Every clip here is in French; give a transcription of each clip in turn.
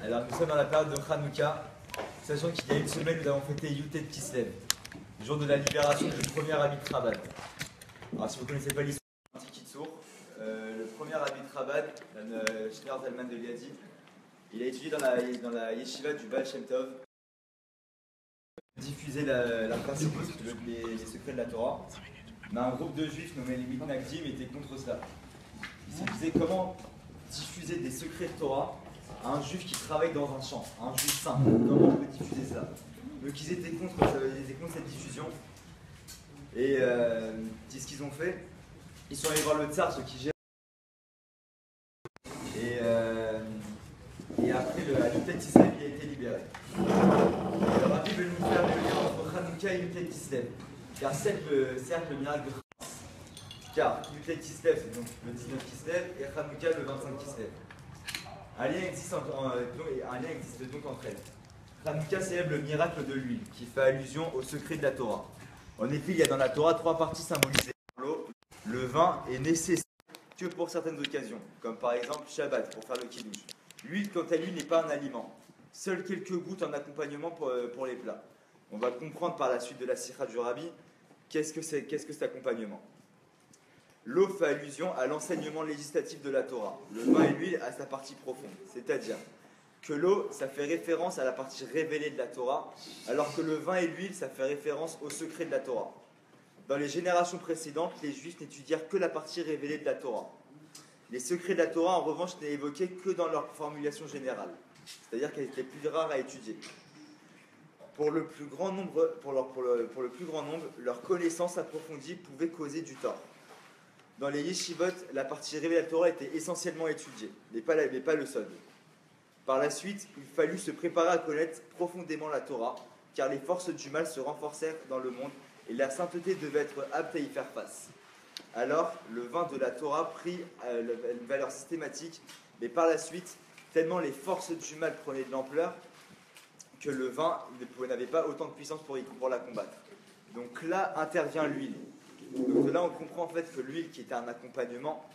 Alors nous sommes dans la période de Hanouka, sachant qu'il y a une semaine nous avons fêté Yutet Kislev, le jour de la libération du premier Rabbi de Chabad. Alors si vous ne connaissez pas l'histoire, un petit kitsour, le premier Rabbi de Chabad, Shner Zalman de Liadi, il a étudié dans la yeshiva du Baal Shem Tov, diffuser la principe, les secrets de la Torah. Mais un groupe de juifs nommé les Mitnagdim était contre cela. Ils se disaient comment diffuser des secrets de Torah à un juif qui travaille dans un champ, un juif saint. Comment on peut diffuser ça? Donc ils étaient contre cette diffusion. Et ce qu'ils ont fait, ils sont allés voir le tsar, ceux qui gèrent. Et après, le Yutet Kislev, il a été libéré. Et le Rabbi veut nous faire le lien entre Hanouka et Yutet Kislev. Car certes, le miracle de Hamas. Car Yutet Kislev, c'est donc le 19 Kislev, et Hanouka, le 25 Kislev. Un lien existe donc entre elles. Hanouka célèbre le miracle de l'huile, qui fait allusion au secret de la Torah. En effet, il y a dans la Torah 3 parties symbolisées par l'eau. Le vin est nécessaire que pour certaines occasions, comme par exemple Shabbat, pour faire le kiddush. L'huile, quant à lui, n'est pas un aliment. Seules quelques gouttes en accompagnement pour les plats. On va comprendre par la suite de la sikha du Rabbi qu'est-ce que cet accompagnement. L'eau fait allusion à l'enseignement législatif de la Torah. Le vin et l'huile à sa partie profonde. C'est-à-dire que l'eau, ça fait référence à la partie révélée de la Torah, alors que le vin et l'huile, ça fait référence au secret de la Torah. Dans les générations précédentes, les Juifs n'étudièrent que la partie révélée de la Torah. Les secrets de la Torah, en revanche, n'étaient évoqués que dans leur formulation générale. C'est-à-dire qu'elles étaient plus rares à étudier. Pour le plus grand nombre, leur connaissance approfondie pouvait causer du tort. Dans les yeshivot, la partie révélée de la Torah était essentiellement étudiée, mais pas le sod. Par la suite, il fallut se préparer à connaître profondément la Torah, car les forces du mal se renforcèrent dans le monde et la sainteté devait être apte à y faire face. Alors, le vin de la Torah prit une valeur systématique, mais par la suite, tellement les forces du mal prenaient de l'ampleur que le vin n'avait pas autant de puissance pour la combattre. Donc là intervient l'huile. Donc de là on comprend en fait que l'huile qui était un accompagnement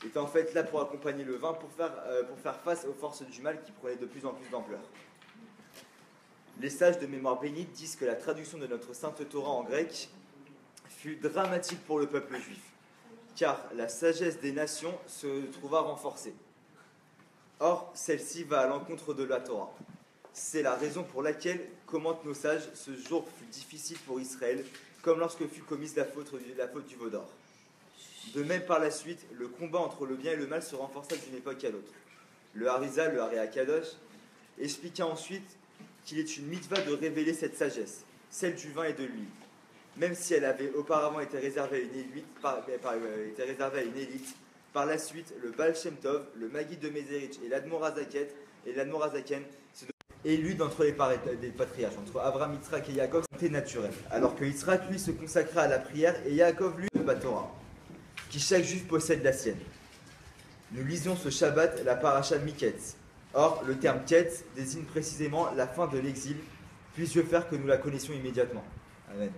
était en fait là pour accompagner le vin pour faire face aux forces du mal qui prenaient de plus en plus d'ampleur. Les sages de mémoire bénite disent que la traduction de notre sainte Torah en grec fut dramatique pour le peuple juif, car la sagesse des nations se trouva renforcée. Or, celle-ci va à l'encontre de la Torah. C'est la raison pour laquelle, commentent nos sages, ce jour fut difficile pour Israël, comme lorsque fut commise la faute du veau d'or. De même, par la suite, le combat entre le bien et le mal se renforça d'une époque à l'autre. Le Harizal, le Hari Akadosh, expliqua ensuite qu'il est une mitzvah de révéler cette sagesse, celle du vin et de l'huile. Même si elle avait auparavant été réservée à une élite, par la suite, le Baal Shem Tov, le Maggid de Mezerich et l'Admor Hazaken se élus d'entre les patriarches, entre Abraham, Yitzhak et Yaakov, c'était naturel. Alors que Yitzhak, lui, se consacra à la prière et Yaakov, lui, la Torah, qui chaque juif possède la sienne. Nous lisions ce Shabbat la paracha Miketz. Or, le terme Ketz désigne précisément la fin de l'exil. Puisse Dieu faire que nous la connaissions immédiatement. Amen.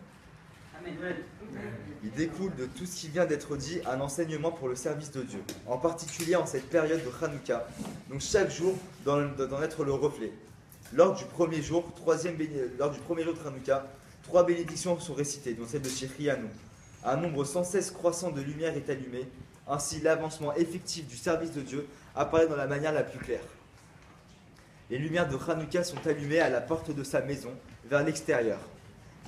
Il découle de tout ce qui vient d'être dit un enseignement pour le service de Dieu, en particulier en cette période de Hanouka, donc chaque jour d'en être le reflet. Lors du premier jour de Hanouka, 3 bénédictions sont récitées, dont celle de Shechrianu. Un nombre sans cesse croissant de lumière est allumé, ainsi l'avancement effectif du service de Dieu apparaît dans la manière la plus claire. Les lumières de Hanouka sont allumées à la porte de sa maison, vers l'extérieur.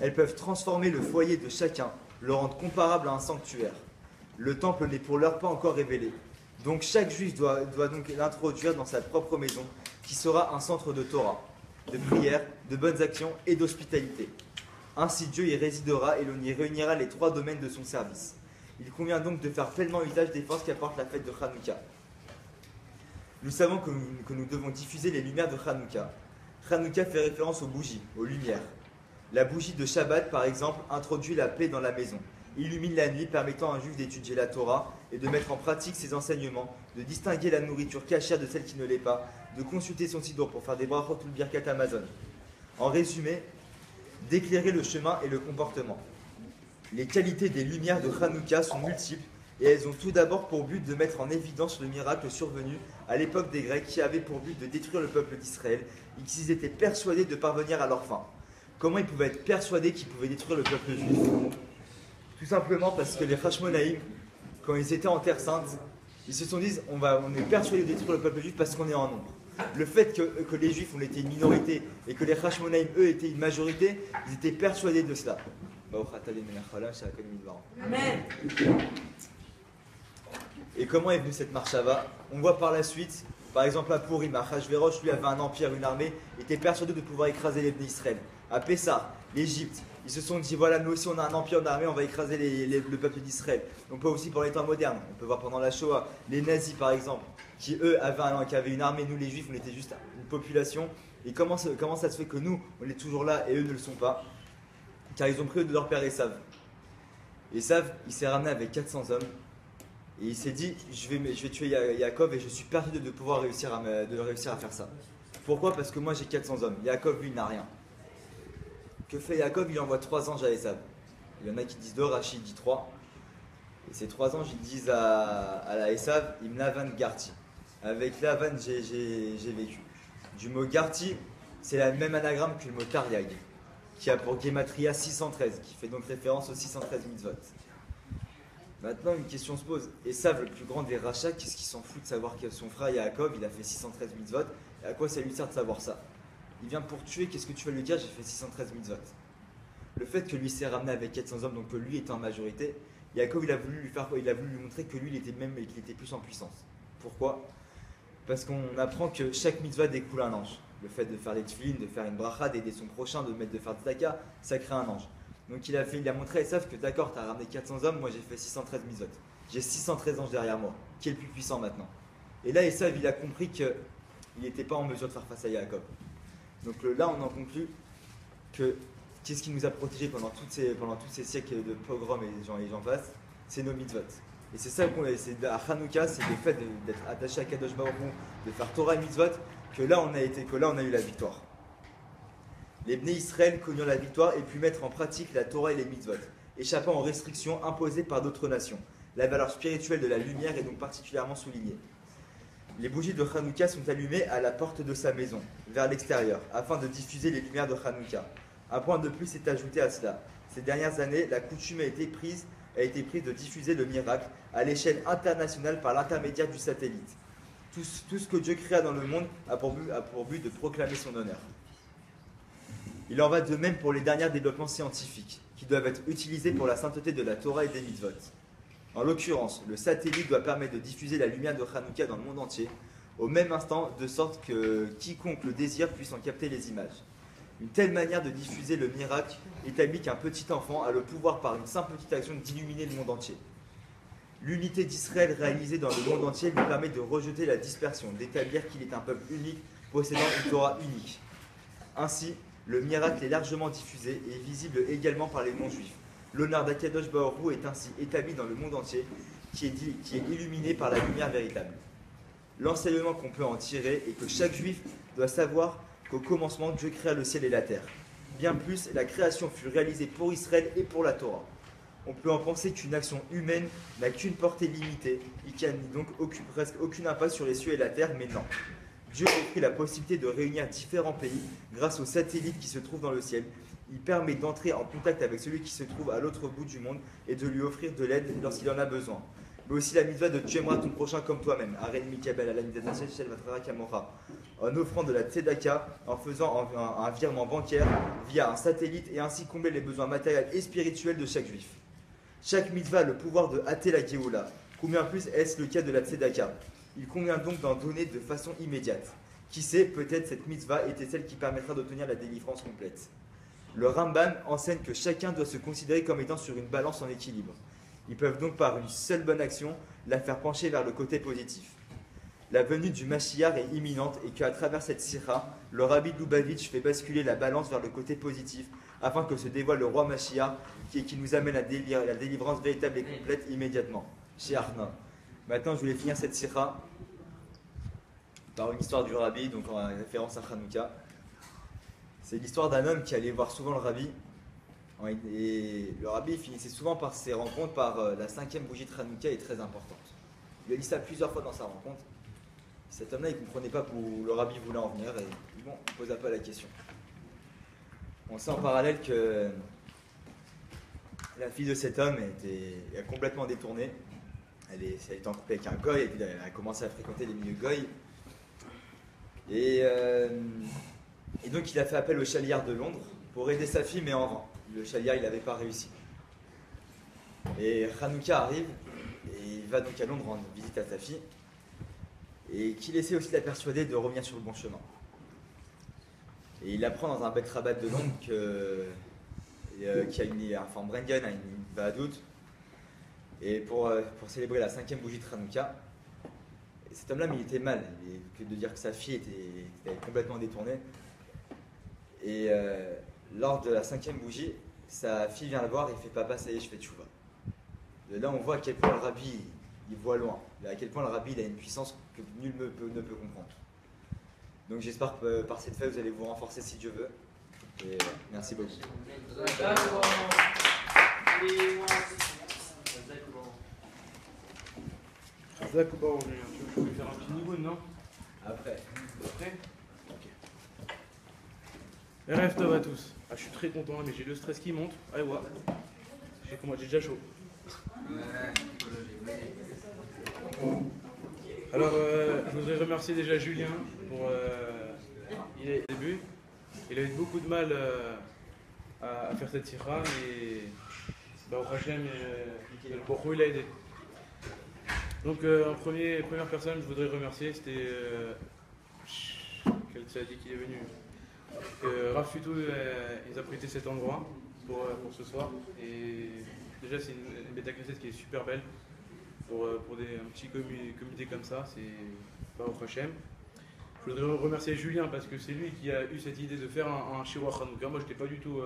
Elles peuvent transformer le foyer de chacun, le rendre comparable à un sanctuaire. Le temple n'est pour l'heure pas encore révélé. Donc chaque juif doit donc l'introduire dans sa propre maison, qui sera un centre de Torah, de prière, de bonnes actions et d'hospitalité. Ainsi Dieu y résidera et l'on y réunira les 3 domaines de son service. Il convient donc de faire pleinement usage des forces qu'apporte la fête de Hanouka. Nous savons que nous devons diffuser les lumières de Hanouka. Hanouka fait référence aux bougies, aux lumières. La bougie de Shabbat, par exemple, introduit la paix dans la maison, illumine la nuit, permettant à un juif d'étudier la Torah et de mettre en pratique ses enseignements, de distinguer la nourriture cachère de celle qui ne l'est pas, de consulter son siddur pour faire des brachot ou le birkat Amazon. En résumé, d'éclairer le chemin et le comportement. Les qualités des lumières de Hanouka sont multiples et elles ont tout d'abord pour but de mettre en évidence le miracle survenu à l'époque des Grecs qui avait pour but de détruire le peuple d'Israël et qu'ils étaient persuadés de parvenir à leur fin. Comment ils pouvaient être persuadés qu'ils pouvaient détruire le peuple juif? Tout simplement parce que les Hashmonaïm, quand ils étaient en Terre Sainte, ils se sont dit on est persuadés de détruire le peuple juif parce qu'on est en nombre. Le fait que les Juifs ont été une minorité et que les Hashmonaïm, eux, étaient une majorité, ils étaient persuadés de cela. Amen. Et comment est venue cette marchava? On voit par la suite, par exemple à Pourim, Achashverosh, lui avait un empire, une armée, était persuadé de pouvoir écraser les Bnei Israël. À Pessah, l'Égypte, ils se sont dit voilà, nous aussi on a un empire, une armée, on va écraser le peuple d'Israël. On peut aussi pour les temps modernes, on peut voir pendant la Shoah, les nazis par exemple, qui eux avaient une armée, nous les Juifs, on était juste une population. Et comment ça se fait que nous, on est toujours là et eux ne le sont pas? Car ils ont pris de leur père Esav. Esav, il s'est ramené avec 400 hommes. Et il s'est dit, je vais tuer Yaakov et je suis persuadé de pouvoir réussir à faire ça. Pourquoi? Parce que moi j'ai 400 hommes. Yaakov, lui, n'a rien. Que fait Yaakov? Il envoie 3 anges à Esav. Il y en a qui disent 2, Rachid dit 3. Et ces 3 anges, ils disent à la Esav, Im Lavan Garti. Avec Lavan, j'ai vécu. Du mot Garti, c'est le même anagramme que le mot Tariag, qui a pour Gematria 613, qui fait donc référence aux 613 mitzvot. Maintenant, une question se pose. Esav, le plus grand des rachats, qu'est-ce qu'il s'en fout de savoir que son frère Yaakov, il a fait 613 mitzvot? Et à quoi ça lui sert de savoir ça? Il vient pour tuer, qu'est-ce que tu vas lui dire? J'ai fait 613 mitzvot. Le fait que lui s'est ramené avec 400 hommes, donc que lui était en majorité, Yaakov, il a voulu lui faire quoi? Il a voulu lui montrer que lui, qu'il était plus en puissance. Pourquoi? Parce qu'on apprend que chaque mitzvah découle un ange. Le fait de faire des tefilines, de faire une bracha, d'aider son prochain, de faire tzedaka, ça crée un ange. Donc il a montré à Esav que d'accord, tu as ramené 400 hommes, moi j'ai fait 613 mitzvot. J'ai 613 anges derrière moi. Qui est le plus puissant maintenant? Et là, Esav, il a compris qu'il n'était pas en mesure de faire face à Yaakov. Donc là, on en conclut que qu'est-ce qui nous a protégés pendant tous ces siècles de pogroms et j'en passe? C'est nos mitzvot. Et c'est ça c'est à Hanouka, c'est le fait d'être attaché à Kadosh Baruch Hu, de faire Torah et mitzvot, que là on a eu la victoire. Les Bnei Israël connurent la victoire et pu mettre en pratique la Torah et les mitzvot, échappant aux restrictions imposées par d'autres nations. La valeur spirituelle de la lumière est donc particulièrement soulignée. Les bougies de Hanouka sont allumées à la porte de sa maison, vers l'extérieur, afin de diffuser les lumières de Hanouka. Un point de plus est ajouté à cela. Ces dernières années, la coutume a été prise de diffuser le miracle à l'échelle internationale par l'intermédiaire du satellite. Tout ce que Dieu créa dans le monde a pour but de proclamer son honneur. Il en va de même pour les derniers développements scientifiques, qui doivent être utilisés pour la sainteté de la Torah et des mitzvot. En l'occurrence, le satellite doit permettre de diffuser la lumière de Hanouka dans le monde entier, au même instant, de sorte que quiconque le désire puisse en capter les images. Une telle manière de diffuser le miracle établit qu'un petit enfant a le pouvoir par une simple petite action d'illuminer le monde entier. L'unité d'Israël réalisée dans le monde entier lui permet de rejeter la dispersion, d'établir qu'il est un peuple unique possédant une Torah unique. Ainsi, le miracle est largement diffusé et visible également par les non-juifs. L'honneur d'Akadosh Baruch Hu est ainsi établi dans le monde entier, qui est illuminé par la lumière véritable. L'enseignement qu'on peut en tirer est que chaque juif doit savoir qu'au commencement, Dieu créa le ciel et la terre. Bien plus, la création fut réalisée pour Israël et pour la Torah. On peut en penser qu'une action humaine n'a qu'une portée limitée et qui n'a donc presque aucune impact sur les cieux et la terre, mais non. Dieu offrit la possibilité de réunir différents pays grâce aux satellites qui se trouvent dans le ciel. Il permet d'entrer en contact avec celui qui se trouve à l'autre bout du monde et de lui offrir de l'aide lorsqu'il en a besoin. Mais aussi la mitzvah de tu aimeras ton prochain comme toi-même. En offrant de la tzedaka, en faisant un virement bancaire via un satellite et ainsi combler les besoins matériels et spirituels de chaque juif. Chaque mitzvah a le pouvoir de hâter la Géoula. Combien plus est-ce le cas de la tzedaka? Il convient donc d'en donner de façon immédiate. Qui sait, peut-être cette mitzvah était celle qui permettra d'obtenir la délivrance complète. Le Rambam enseigne que chacun doit se considérer comme étant sur une balance en équilibre. Ils peuvent donc par une seule bonne action la faire pencher vers le côté positif. La venue du Mashiach est imminente et qu'à travers cette sira, le Rabbi de Lubavitch fait basculer la balance vers le côté positif afin que se dévoile le roi Mashiach qui nous amène à la délivrance véritable et complète immédiatement. Chez Arna. Maintenant, je voulais finir cette sira par une histoire du Rabbi, donc en référence à Hanouka. C'est l'histoire d'un homme qui allait voir souvent le Rabbi Et le rabbi finissait souvent par ses rencontres par la 5e bougie de Hanouka est très importante. Il a dit ça plusieurs fois dans sa rencontre. Cet homme-là, il ne comprenait pas où le rabbi voulait en venir et bon, il ne posa pas la question. On sait en parallèle que la fille de cet homme est complètement détournée. Elle est en couple avec un goy, et puis elle a commencé à fréquenter les milieux goy. Et donc il a fait appel au chaliard de Londres pour aider sa fille, mais en vain. Le chaliard, il n'avait pas réussi. Et Hanouka arrive, et il va donc à Londres rendre visite à sa fille, et qu'il essaie aussi de la persuader de revenir sur le bon chemin. Et il apprend dans un Bet Rabat de Londres qu'il y a un forme Brengen, une Bahadout, et pour célébrer la 5e bougie de Hanouka. Et cet homme-là, mais il était mal, que de dire que sa fille était complètement détournée. Et lors de la 5e bougie, sa fille vient le voir et il fait papa, ça y est, je fais tchouva. De là, on voit à quel point le rabbi il voit loin, à quel point le rabbi il a une puissance que nul ne peut comprendre. Donc j'espère que par cette fête, vous allez vous renforcer si Dieu veut. Et merci beaucoup. Zach ou pas, tu veux faire un petit niveau, non? Après. Ok. Rêve tov à tous. Je suis très content, mais j'ai le stress qui monte. Allez voir. J'ai déjà chaud. Alors, je voudrais remercier déjà Julien pour il est au début. Il a eu beaucoup de mal à faire cette tira, mais au Hachem, le Borou, il a aidé. Donc, en première personne, je voudrais remercier, c'était quel tzaddik qui est venu. Rav Futou, ils ont prêté cet endroit pour ce soir. Et déjà, c'est une bêta cassette qui est super belle pour un petit comité comme ça. C'est pas au Hachem. Je voudrais remercier Julien parce que c'est lui qui a eu cette idée de faire un Shiroh Hanouka. Moi, j'étais pas du tout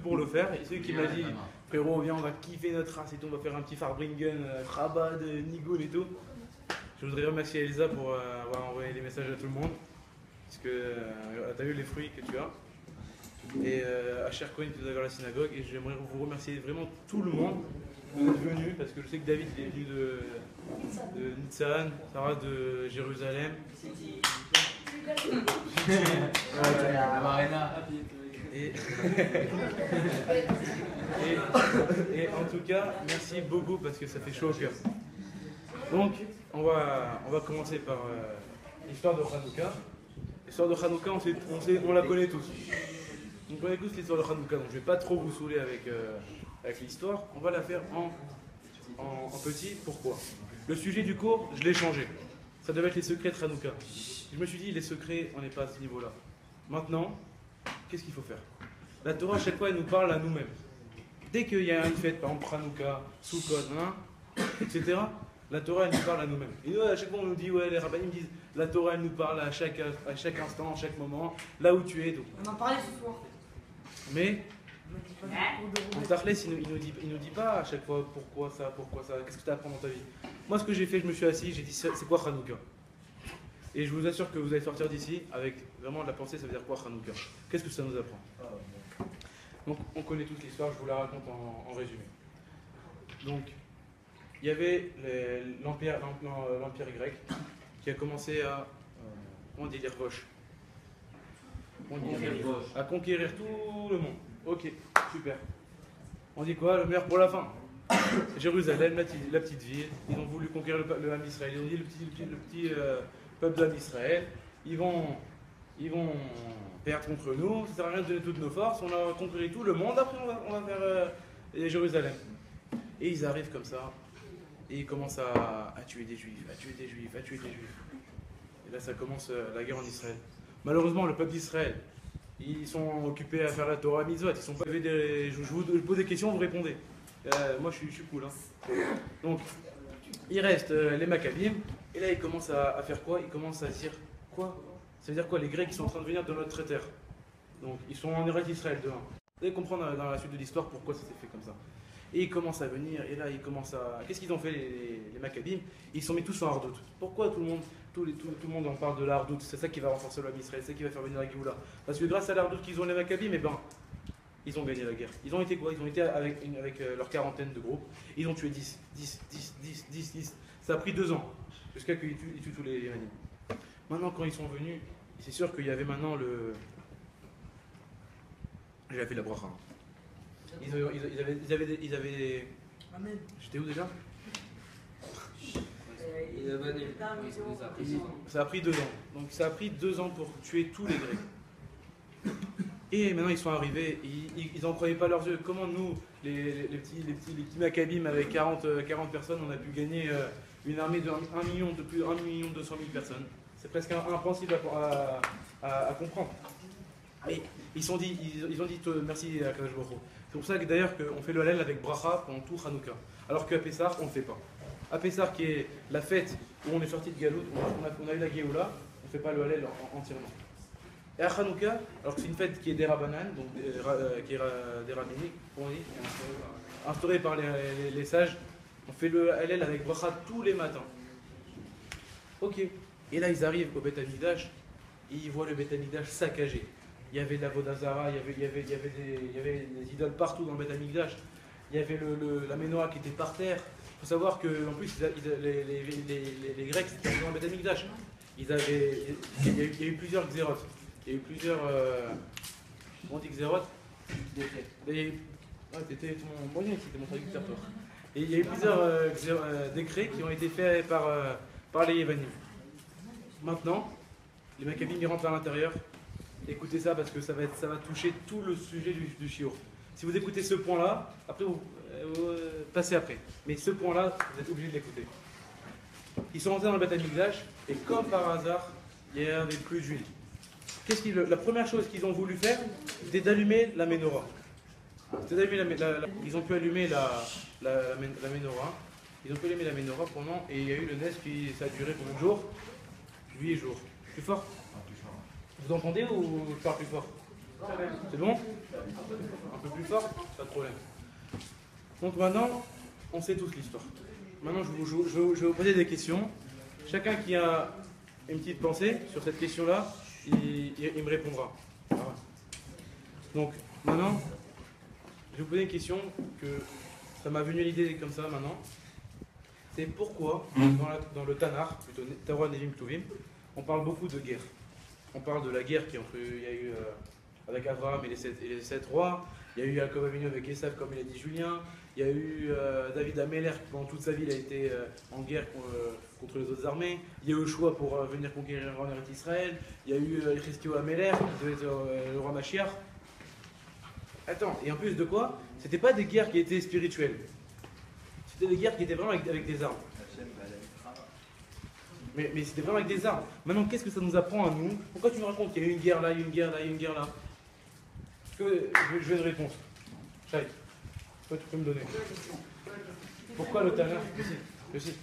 pour le faire. Et c'est lui qui m'a dit, frérot, viens, on va kiffer notre race et tout, on va faire un petit Farbringen, Chabad, Nigoul et tout. Je voudrais remercier Elsa pour avoir envoyé des messages à tout le monde. Parce que tu as eu les fruits que tu as. Et à Cher Cohen qui est dans la synagogue. Et j'aimerais vous remercier vraiment tout le monde d'être venu. Parce que je sais que David est venu de Nitzan, Sarah de Jérusalem. Et en tout cas, merci beaucoup parce que ça fait chaud au cœur. Donc, on va commencer par l'histoire de Hanouka. L'histoire de Hanouka, on la connaît tous. On connaît tous l'histoire de Hanouka, donc je ne vais pas trop vous saouler avec l'histoire. On va la faire en petit. Pourquoi? Le sujet du cours, je l'ai changé. Ça devait être les secrets de Hanouka. Je me suis dit, les secrets, on n'est pas à ce niveau-là. Maintenant, qu'est-ce qu'il faut faire? La Torah, à chaque fois, elle nous parle à nous-mêmes. Dès qu'il y a une fête, par exemple Hanouka, Sukkot, etc., la Torah, elle nous parle à nous-mêmes. Et nous, à chaque fois, on nous dit, ouais, les rabbinim disent, la Torah, elle nous parle à chaque instant, à chaque moment, là où tu es. Donc. On en parlait ce soir. Mais, en Tarles, il nous dit pas à chaque fois pourquoi ça, qu'est-ce que tu as à apprendre dans ta vie. Moi, ce que j'ai fait, je me suis assis, j'ai dit, c'est quoi Hanouka? Et je vous assure que vous allez sortir d'ici avec vraiment de la pensée, ça veut dire quoi Hanouka? Qu'est-ce que ça nous apprend? Donc, on connaît toute l'histoire, je vous la raconte en résumé. Donc, il y avait l'empire grec qui a commencé à à conquérir tout le monde. Ok, super. On dit quoi? Le meilleur pour la fin. Jérusalem, la petite ville, ils ont voulu conquérir le Ham d'Israël. Ils ont dit le petit peuple d'Am d'Israël, ils vont perdre contre nous, ça ne sert à rien de donner toutes nos forces, on a conquéri tout le monde, après on va vers Jérusalem. Et ils arrivent comme ça, et ils commencent à tuer des juifs, à tuer des juifs. Et là ça commence la guerre en Israël. Malheureusement le peuple d'Israël, ils sont occupés à faire la Torah Mitzvot, ils sont pas je vous pose des questions, vous répondez. Moi je suis cool. Hein. Donc il reste les Maccabim, et là ils commencent à faire quoi? Ils commencent à dire quoi? Ça veut dire quoi? Les Grecs ils sont en train de venir de notre terre. Donc ils sont en Eretz Israël de 1. Vous allez comprendre dans la suite de l'histoire pourquoi ça s'est fait comme ça. Et ils commencent à venir, et là ils commencent à. Qu'est-ce qu'ils ont fait les Maccabim? Ils se sont mis tous en hardout. Pourquoi tout le monde en parle de la hardout? C'est ça qui va renforcer le Israël, c'est ça qui va faire venir la Géoula. Parce que grâce à la hardout qu'ils ont les Maccabim, eh ben, ils ont gagné la guerre. Ils ont été quoi? Ils ont été avec leur quarantaine de groupes. Ils ont tué 10. Ça a pris 2 ans jusqu'à qu'ils tuent tous les Yéménites. Maintenant, quand ils sont venus, c'est sûr qu'il y avait maintenant le. J'avais fait la bracha. Ils avaient. Amen. J'étais où déjà? Il Ça a pris 2 ans. Donc ça a pris 2 ans pour tuer tous les Grecs. Et maintenant ils sont arrivés, ils n'en croyaient pas leurs yeux. Comment nous, les petits Maccabim avec 40 personnes, on a pu gagner une armée de 1 million 200 000 personnes? C'est presque impossible à comprendre. Mais ils ont dit merci à Kadosh Baruch Hu. C'est pour ça que d'ailleurs qu'on fait le Hallel avec bracha pendant tout Hanouka. Alors qu'à Pessah, on ne le fait pas. À Pessah, qui est la fête où on est sorti de Galout, on a eu la Géoula, on ne fait pas le Hallel entièrement. Et à Hanouka, alors que c'est une fête qui est des Rabbanan, donc qui est des rabbiniques, instaurée par les sages, on fait le Hallel avec bracha tous les matins. Ok. Et là, ils arrivent au Beth Amikdash, et ils voient le Beth Amikdash saccagé. Il y avait de la Vodazara, il y avait des idoles partout dans le Beth Amikdash. Il y avait la menorah qui était par terre. Il faut savoir qu'en plus, les Grecs, c'était dans le Beth Amikdash. Il y a eu plusieurs xérotes. Il y a eu plusieurs. Comment on dit xérotes? C'était mon traducteur, toi. Et il y a eu plusieurs décrets qui ont été faits par les Yévanim. Maintenant, les Maccabim ils rentrent à l'intérieur. Écoutez ça parce que ça va toucher tout le sujet du shiur. Si vous écoutez ce point-là, après vous passez après. Mais ce point-là, vous êtes obligé de l'écouter. Ils sont rentrés dans le Beth Amikdash et comme par hasard, il n'y avait plus d'huile. La première chose qu'ils ont voulu faire, c'était d'allumer la menorah. Ils ont pu allumer la menorah. Ils ont pu allumer la menorah pendant, et il y a eu le nes qui ça a duré combien de jours? 8 jours. Plus fort? Vous entendez ou je parle plus fort? C'est bon? Un peu plus fort? Pas de problème. Donc maintenant, on sait tous l'histoire. Maintenant, je vais vous poser des questions. Chacun qui a une petite pensée sur cette question-là, il me répondra. Voilà. Donc maintenant, je vais vous poser une question que ça m'a venu l'idée comme ça maintenant. C'est pourquoi dans le Tanar, plutôt Torah Nevim Ktuvim, on parle beaucoup de guerre. On parle de la guerre il y a eu avec Abraham et les 7 rois. Il y a eu Jacob Avinu avec Esav, comme il a dit Julien. Il y a eu David Améler qui pendant toute sa vie il a été en guerre contre les autres armées. Il y a eu Yoshua pour venir conquérir en Eretz Israël. Il y a eu Chizkiyahu Améler qui devait être le roi Mashiach. Attends, et en plus de quoi? C'était pas des guerres qui étaient spirituelles. C'était des guerres qui étaient vraiment avec des armes. Mais c'était vraiment avec des armes. Maintenant, qu'est-ce que ça nous apprend à nous? Pourquoi tu me racontes qu'il y a eu une guerre là, il y a eu une guerre là, il y a eu une guerre là? Je veux une réponse. Chai, toi tu peux me donner. Pourquoi le Tanar? Je sais.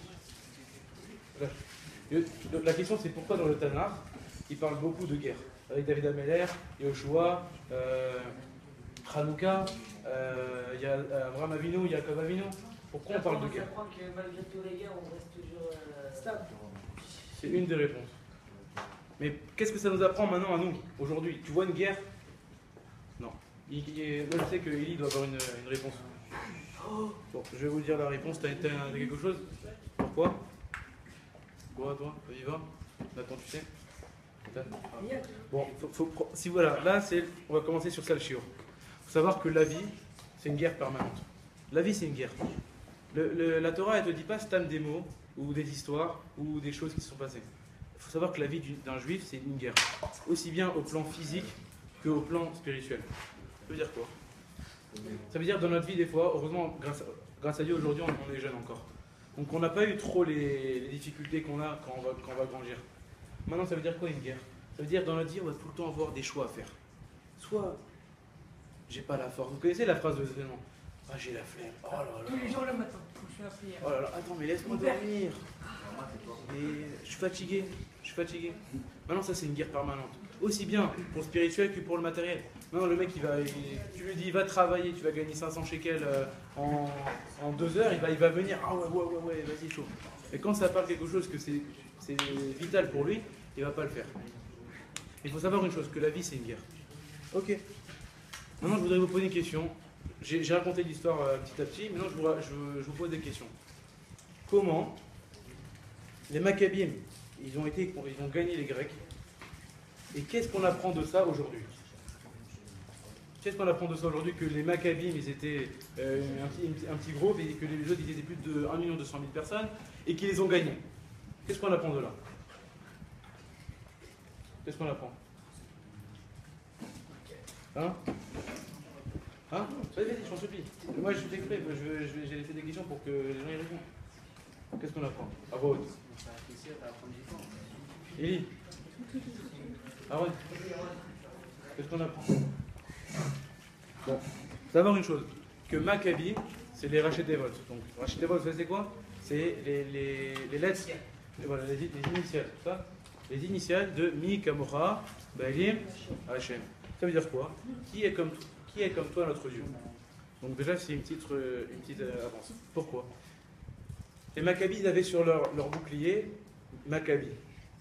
La question c'est pourquoi dans le Tanar, il parle beaucoup de guerre. Avec David Améler, Yoshua, Hanouka, il y a Abraham Avinu, il y a Jacob Avinu. Pourquoi on parle de guerre? Je crois que malgré tous les guerres, on reste toujours stable. C'est une des réponses. Mais qu'est-ce que ça nous apprend maintenant à nous, aujourd'hui? Tu vois une guerre? Non. Moi je sais que Eli doit avoir une réponse. Bon, je vais vous dire la réponse. T'as quelque chose? Pourquoi? Quoi toi? Vas-y va. Nathan, tu sais? Bon, si voilà, là on va commencer sur ça le shiur. Il faut savoir que la vie, c'est une guerre permanente. La vie, c'est une guerre. La Torah, elle ne te dit pas stam des mots, ou des histoires, ou des choses qui se sont passées. Il faut savoir que la vie d'un juif, c'est une guerre. Aussi bien au plan physique qu'au plan spirituel. Ça veut dire quoi? Ça veut dire dans notre vie, des fois, heureusement, grâce à Dieu, aujourd'hui, on est jeune encore. Donc on n'a pas eu trop les difficultés qu'on a quand on va grandir. Maintenant, ça veut dire quoi une guerre? Ça veut dire dans notre vie, on va tout le temps avoir des choix à faire. Soit, j'ai pas la force. Vous connaissez la phrase de Zénon? Ah, j'ai la flemme. Oh là là. Tous les jours le matin, quand je fais la prière. Oh là là, attends, mais laisse-moi dormir. Et je suis fatigué, je suis fatigué. Maintenant, ça, c'est une guerre permanente. Aussi bien pour le spirituel que pour le matériel. Maintenant, le mec, tu lui dis, va travailler, tu vas gagner 500 shekels en 2 heures, il va venir, ah ouais, vas-y, chaud. Et quand ça parle quelque chose que c'est vital pour lui, il va pas le faire. Il faut savoir une chose, que la vie, c'est une guerre. Ok. Maintenant, je voudrais vous poser une question. J'ai raconté l'histoire petit à petit, maintenant je vous pose des questions. Comment les Maccabim, ils ont gagné les Grecs, et qu'est-ce qu'on apprend de ça aujourd'hui? Qu'est-ce qu'on apprend de ça aujourd'hui? Que les Maccabim, ils étaient un petit groupe, et que les autres, ils étaient plus de 1 200 000 personnes, et qu'ils les ont gagnés. Qu'est-ce qu'on apprend de là? Qu'est-ce qu'on apprend? Hein? Vas-y, je t'en supplie. Moi, je suis exprès, j'ai laissé des questions pour que les gens y répondent. Qu'est-ce qu'on apprend? À voix haute. Élie? Aaron? Qu'est-ce qu'on apprend? Bon, savoir une chose, que Maccabi, c'est les Rachetevot. Donc, Rachetevot, c'est quoi? C'est les lettres, voilà, les initiales, ça? Les initiales de Mi, Kamocha, Baalim, Hachem. Ça veut dire quoi? Qui est comme toi, notre Dieu? Donc déjà, c'est une petite avance. Pourquoi? Les Maccabis, ils avaient sur leur bouclier Maccabi.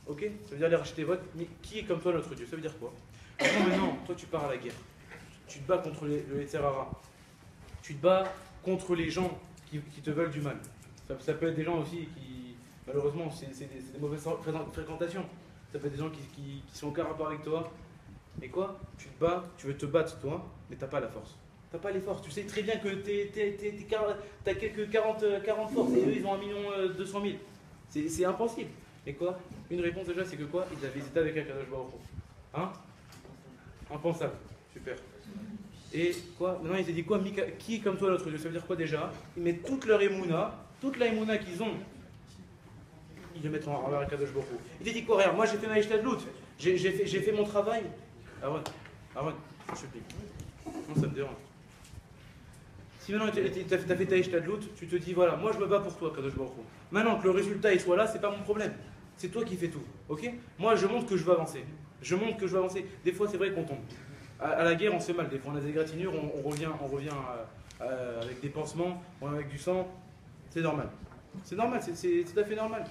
Ok? Ça veut dire les Rachetevot, mais qui est comme toi, notre Dieu? Ça veut dire quoi? Maintenant, toi, tu pars à la guerre. Tu te bats contre le Yetzerara. Tu te bats contre les gens qui te veulent du mal. Ça peut être des gens aussi qui, malheureusement, c'est des mauvaises fréquentations. Ça peut être des gens qui sont aucun rapport avec toi. Et quoi? Tu te bats, tu veux te battre toi, mais t'as pas la force. T'as pas les forces. Tu sais très bien que t'as quelques 40 forces et eux ils ont 1 200 000. C'est impossible. Et quoi? Une réponse déjà, c'est que quoi? Ils étaient avec un Kadosh Baruch Hu. Hein? Impensable. Super. Et quoi? Maintenant il s'est dit quoi? Qui est comme toi notre Dieu? Ça veut dire quoi déjà? Ils mettent toute leur émouna, toute la émouna qu'ils ont, ils le mettent en un Kadosh Baruch Hu. Il s'est dit quoi? Regarde, moi j'ai fait ma Ishtadlout. J'ai fait mon travail. Aaron, je te supplie. Non, ça me dérange. Si maintenant tu as fait ta Ishtadlout, tu te dis voilà, moi je me bats pour toi, Kadosh Baruch Hu. Maintenant que le résultat il soit là, c'est pas mon problème. C'est toi qui fais tout. Ok? Moi je montre que je veux avancer. Des fois c'est vrai qu'on tombe. À la guerre on se fait mal. Des fois on a des égratignures, on revient avec des pansements, avec du sang. C'est normal. C'est normal, c'est tout à fait normal.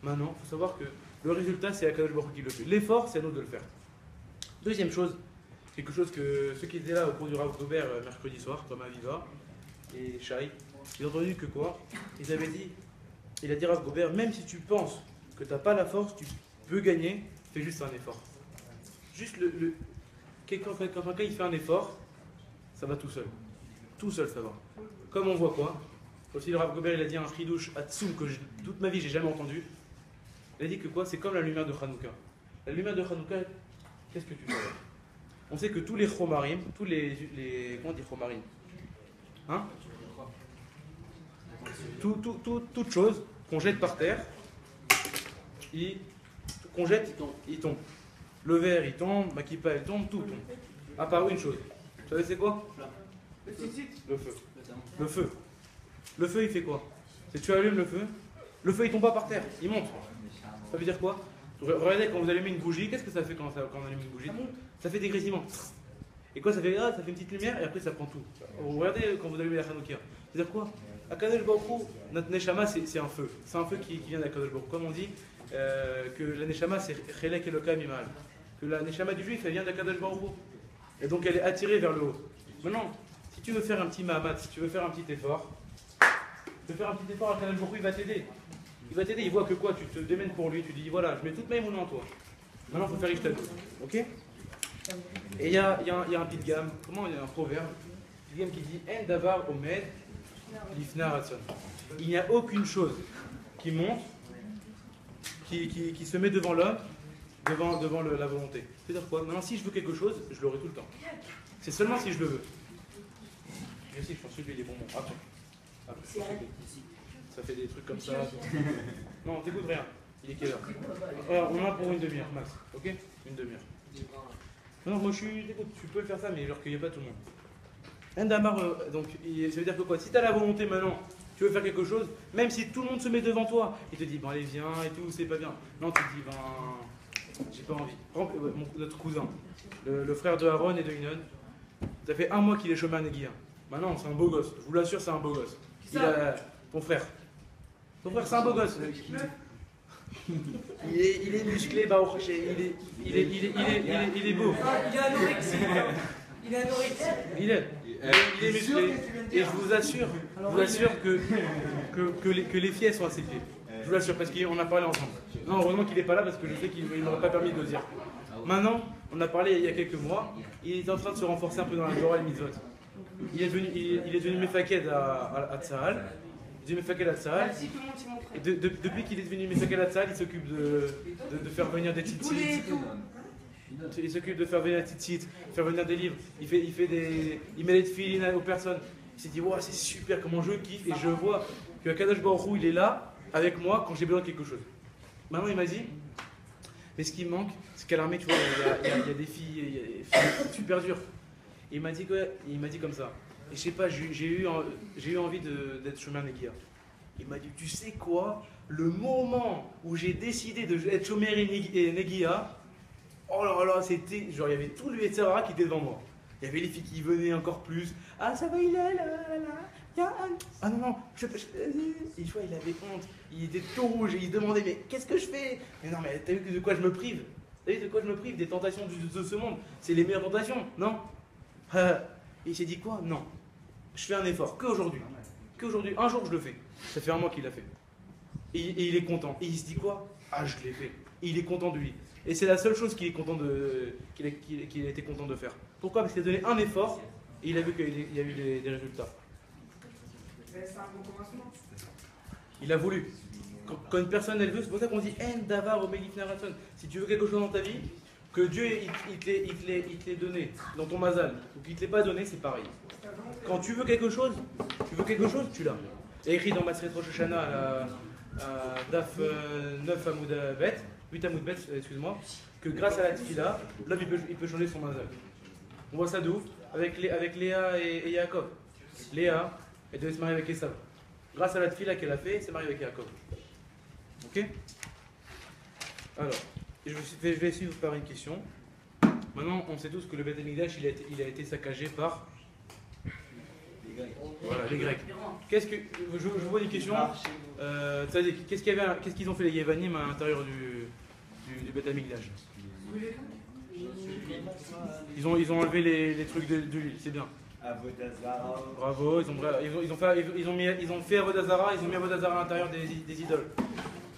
Maintenant, il faut savoir que le résultat c'est Kadosh Baruch Hu qui le fait. L'effort c'est à nous de le faire. Deuxième chose, quelque chose que ceux qui étaient là au cours du Rav Gobert mercredi soir, comme Aviva et Shai, ils ont entendu que quoi? Ils avaient dit, il a dit Rav Gobert, même si tu penses que tu n'as pas la force, tu peux gagner, fais juste un effort. Juste quand quelqu'un il fait un effort, ça va tout seul. Tout seul ça va. Comme on voit quoi? Aussi le Rav Gobert il a dit un chidouche atsum que toute ma vie j'ai jamais entendu. Il a dit que quoi? C'est comme la lumière de Hanouka. La lumière de Hanouka, qu'est-ce que tu fais? On sait que tous les chomarim, comment on dit chomarim? Hein? Toute chose qu'on jette par terre, qu'on jette, il tombe. Le verre il tombe, ma kippa elle tombe, tout tombe. À part une chose. Vous savez c'est quoi? Le feu. Le feu. Le feu il fait quoi? C'est tu allumes le feu il tombe pas par terre, il monte. Ça veut dire quoi? Regardez, quand vous allumez une bougie, qu'est-ce que ça fait quand on allume une bougie? Ça fait des grésillements. Et quoi, ça fait une petite lumière et après ça prend tout. Regardez quand vous allumez la Hanouka. C'est-à-dire quoi? Akadosh Baruch Hu, notre Neshama, c'est un feu. C'est un feu qui vient d'Akadosh Baruch Hu. Comme on dit, que la Neshama, c'est Chelek Elokam Imal. Que la Neshama du juif, elle vient d'Akadosh Baruch Hu. Et donc elle est attirée vers le haut. Maintenant, si tu veux faire un petit mahamat, si tu veux faire un petit effort, Akadosh Baruch Hu, il va t'aider. Il va t'aider, il voit que quoi, tu te démènes pour lui, tu dis voilà, je mets toute ma émouna en toi. Maintenant, il faut faire Ishtadlout. Ok? Et il y a un pidgam, il y a un proverbe, un pidgam qui dit En davar omed lifna ratson. Il n'y a aucune chose qui monte, qui se met devant l'homme, devant la volonté. C'est-à-dire quoi? Maintenant, si je veux quelque chose, je l'aurai tout le temps. C'est seulement si je le veux. Je sais, je pense que lui, il est bon. Après. Ça fait des trucs comme ça. Non, t'écoutes rien. Il est quelle heure? Alors, on a pour une demi-heure, max. Ok? Une demi-heure. Non, moi je suis. Écoute, tu peux faire ça, mais genre qu'il n'y a pas tout le monde. Un damar, donc, ça veut dire que quoi? Si tu as la volonté maintenant, tu veux faire quelque chose, même si tout le monde se met devant toi, il te dit, bon allez viens et tout, c'est pas bien. Non, tu te dis, ben, j'ai pas envie. Par exemple, notre cousin, le frère de Aaron et de Inon, ça fait 1 mois qu'il est chômeur à Neguia. Maintenant, c'est un beau gosse, je vous l'assure, c'est un beau gosse. Ton frère. Ton frère, c'est un beau gosse. Il est musclé, bah, il est beau. Il est anorexique. Il est anorexique. Il est musclé. Et je vous assure que les filles elles sont à ses pieds. Je vous l'assure, parce qu'on a parlé ensemble. Non, heureusement qu'il n'est pas là, parce que je sais qu'il ne m'aurait pas permis de le dire. Maintenant, on a parlé il y a quelques mois, il est en train de se renforcer un peu dans la Torah et le Mitzvot. Il est devenu Mefaked à Tsahal. Il est devenu Mefaked à Tsahal. Depuis qu'il est devenu Mefaked à Tsahal, il s'occupe de faire venir des tzitzit. Il s'occupe de faire venir des tzitzit, faire venir des livres. Il met les tefilines aux personnes. Il s'est dit, wow, c'est super comment je kiffe. Et je vois que Kadosh Baruch Hu, il est là avec moi quand j'ai besoin de quelque chose. Maintenant, il m'a dit, mais ce qui me manque, c'est qu'à l'armée, tu vois, il y a des filles super dures. Et il m'a dit comme ça. Et je sais pas, j'ai eu envie d'être chômeur Neguia. Il m'a dit, tu sais quoi, le moment où j'ai décidé d'être chômeur et Neguia, oh là là, c'était genre, il y avait tout le Yetzirah qui était devant moi. Il y avait les filles qui venaient encore plus. Ah, ça va, il est là, ah non, non, une fois il avait honte, il était tout rouge et il se demandait, mais qu'est-ce que je fais? Mais non, mais t'as vu de quoi je me prive? T'as vu de quoi je me prive? Des tentations de ce monde. C'est les meilleures tentations, non? Il s'est dit quoi? Non, je fais un effort, qu'aujourd'hui, un jour je le fais. Ça fait 1 mois qu'il l'a fait. Et il est content. Et il se dit quoi? Ah, je l'ai fait. Et il est content de lui. Et c'est la seule chose qu'il a été content de faire. Pourquoi? Parce qu'il a donné un effort et il a vu qu'il y a eu des résultats. C'est un bon commencement. Il a voulu. Quand une personne elle veut, c'est pour ça qu'on dit En davar omegifnei ratzon. Si tu veux quelque chose dans ta vie, que Dieu il te l'ait donné dans ton mazal, ou qu'il ne te l'ait pas donné, c'est pareil. Quand tu veux quelque chose, tu l'as. Il y a écrit dans Maseret Rosh Hashanah à Daf 9 Amoud Bet, 8 Amoud Bet, excuse-moi, que grâce à la tefila, l'homme il peut changer son mazal. On voit ça de ouf avec Léa et Yaakov. Léa, elle devait se marier avec Esav. Grâce à la tefila qu'elle a fait, elle s'est mariée avec Yaakov. Ok? Alors, je vais essayer de vous faire une question. Maintenant, on sait tous que le Beth Amikdash, il a été saccagé par les Grecs. Je vous vois une question. Qu'est-ce qu'ils ont fait les Yévanim à l'intérieur du Beth Amikdash? Ils ont enlevé les trucs de l'huile, c'est bien. Bravo, ils ont fait Avodazara, ils ont mis Avodazara à l'intérieur des idoles.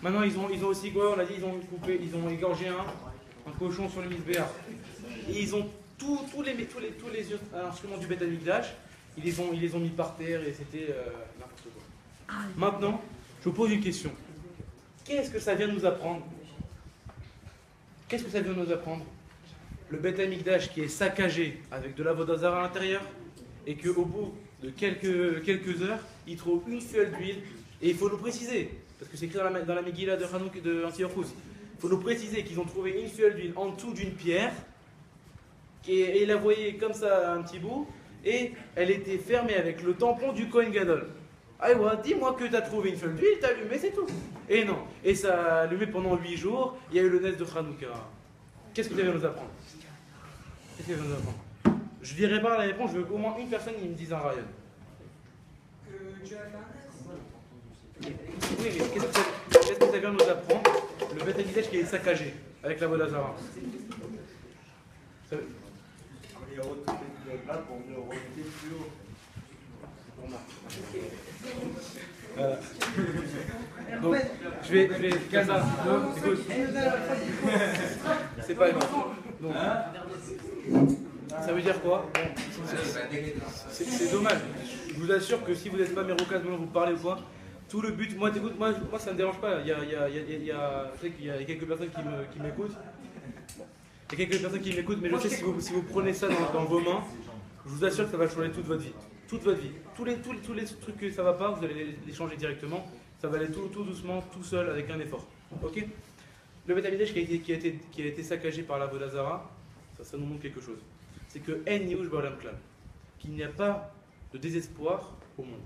Maintenant, ils ont aussi quoi? On a dit, ils ont égorgé un cochon sur le Mizbeach. Et ils ont tous les instruments du Beth Amikdash, ils les ont mis par terre et c'était n'importe quoi. Maintenant, je vous pose une question. Qu'est-ce que ça vient nous apprendre? Le Beth Amikdash qui est saccagé avec de l'Avodazara à l'intérieur et qu'au bout de quelques heures, il trouve une fiole d'huile. Et il faut nous préciser, parce que c'est écrit dans la Megillah de Hanouk de Antiochus, il faut nous préciser qu'ils ont trouvé une fiole d'huile en dessous d'une pierre, et il la voyait comme ça un petit bout, et elle était fermée avec le tampon du Kohen Gadol. Aïwa, dis-moi que tu as trouvé une fiole d'huile, tu as allumé, c'est tout. Et non, et ça a allumé pendant 8 jours, il y a eu le Nes de Hanouka. Qu'est-ce que tu vas nous apprendre? Je dirais pas la réponse, je veux qu'au moins une personne qui me dise un Ryan. Que tu as fait un Nes. Oui, mais qu'est-ce que ça vient nous apprendre? Le Beth Amikdash qui est saccagé avec la Vodazara. On les retourne là pour me remonter plus haut. Pour moi. Donc, je vais faire ça. Écoute, c'est pas grave. Donc, ça veut dire quoi? C'est dommage. Je vous assure que si vous n'êtes pas mérocas, maintenant vous parlez ou quoi, tout le but, moi ça me dérange pas. Je sais qu'il y a quelques personnes qui m'écoutent. Il y a quelques personnes qui m'écoutent, mais je sais que si vous prenez ça dans vos mains, je vous assure que ça va changer toute votre vie. Toute votre vie. Tous les trucs que ça va pas, vous allez les changer directement. Ça va aller tout doucement, tout seul, avec un effort. Ok? Le Beth Amikdash qui a été saccagé par la Vodazara, ça nous montre quelque chose. C'est que En Yush Ba'olam Klal, qu'il n'y a pas de désespoir au monde.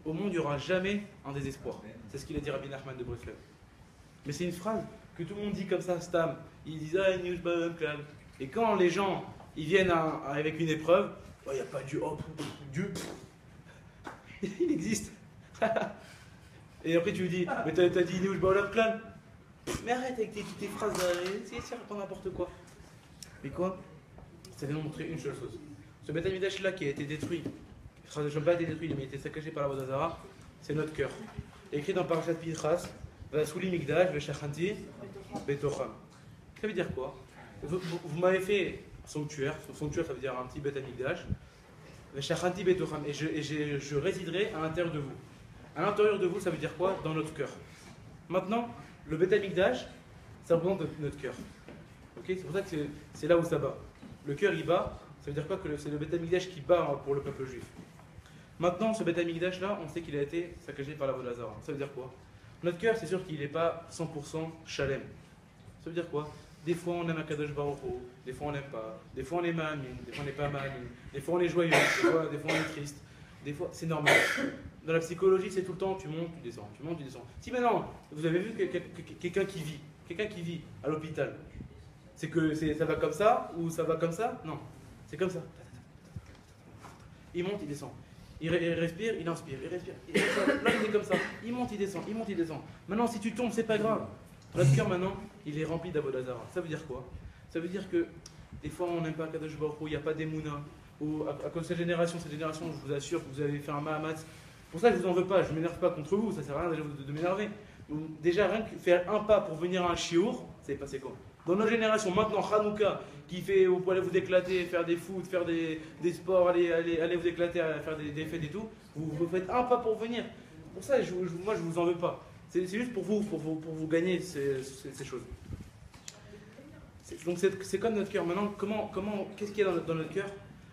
au monde, il n'y aura jamais un désespoir. C'est ce qu'il a dit Rabbi Nachman de Breslev. Mais c'est une phrase que tout le monde dit comme ça, stam. Ils disent ah, news bam, clam. Et quand les gens ils viennent avec une épreuve, il n'y a pas Dieu. Oh, Dieu, il existe. Et après tu lui dis, mais t'as dit news bam, clam. Mais arrête avec tes phrases, c'est raconte n'importe quoi. Mais quoi? Ça vient nous montrer une seule chose. Ce Beth Amikdash là qui a été détruit, je ne pas été détruit, mais il a été saccagé par la Vodazara, c'est notre cœur. Écrit dans Parashat Pinchas, Vasuli Mikdash, Veshachanti, Betocham. Ça veut dire quoi? Vous m'avez fait sanctuaire, sanctuaire ça veut dire un petit Beth Amikdash, Veshachanti, Betocham, et je résiderai à l'intérieur de vous. À l'intérieur de vous, ça veut dire quoi? Dans notre cœur. Maintenant, le Beth Amikdash, ça représente notre cœur. Okay, c'est pour ça que c'est là où ça bat. Le cœur il bat, ça veut dire quoi? Que c'est le Beth Amikdash qui bat pour le peuple juif. Maintenant, ce Beth Amikdash là, on sait qu'il a été saccagé par la Vodazara. Ça veut dire quoi? Notre cœur, c'est sûr qu'il n'est pas 100% shalem. Ça veut dire quoi? Des fois on aime Akadosh Baruch Hu, des fois on n'aime pas, des fois on est ma'amin, des fois on n'est pas ma'amin, des fois on est joyeux, des fois on est triste, des fois c'est normal. Dans la psychologie, c'est tout le temps tu montes, tu descends, tu montes, tu descends. Si maintenant, vous avez vu quelqu'un qui vit à l'hôpital, c'est que ça va comme ça ou ça va comme ça? Non, c'est comme ça. Il monte, il descend. Il respire, il inspire, il respire. Là, il est comme ça. Il monte, il descend, il monte, il descend. Maintenant, si tu tombes, c'est pas grave. Notre cœur, maintenant, il est rempli d'Avodazara. Ça veut dire quoi? Ça veut dire que des fois, on n'aime pas Kadosh Baruch Hu, il n'y a pas d'Emouna. Ou à cause de cette génération, je vous assure que vous avez fait un Mahamatz. Pour ça, je ne vous en veux pas. Je ne m'énerve pas contre vous. Ça ne sert à rien de m'énerver. Déjà, rien que faire un pas pour venir à un chiour, c'est passé quoi? Dans nos générations, maintenant, Hanouka, qui fait, vous pouvez aller vous éclater, faire des foot, faire des sports, aller vous éclater, faire des fêtes et tout, vous faites un pas pour venir. Pour ça, moi, je vous en veux pas. C'est juste pour vous gagner ces choses. Donc, c'est comme notre cœur. Maintenant, qu'est-ce qu'il y a dans notre cœur?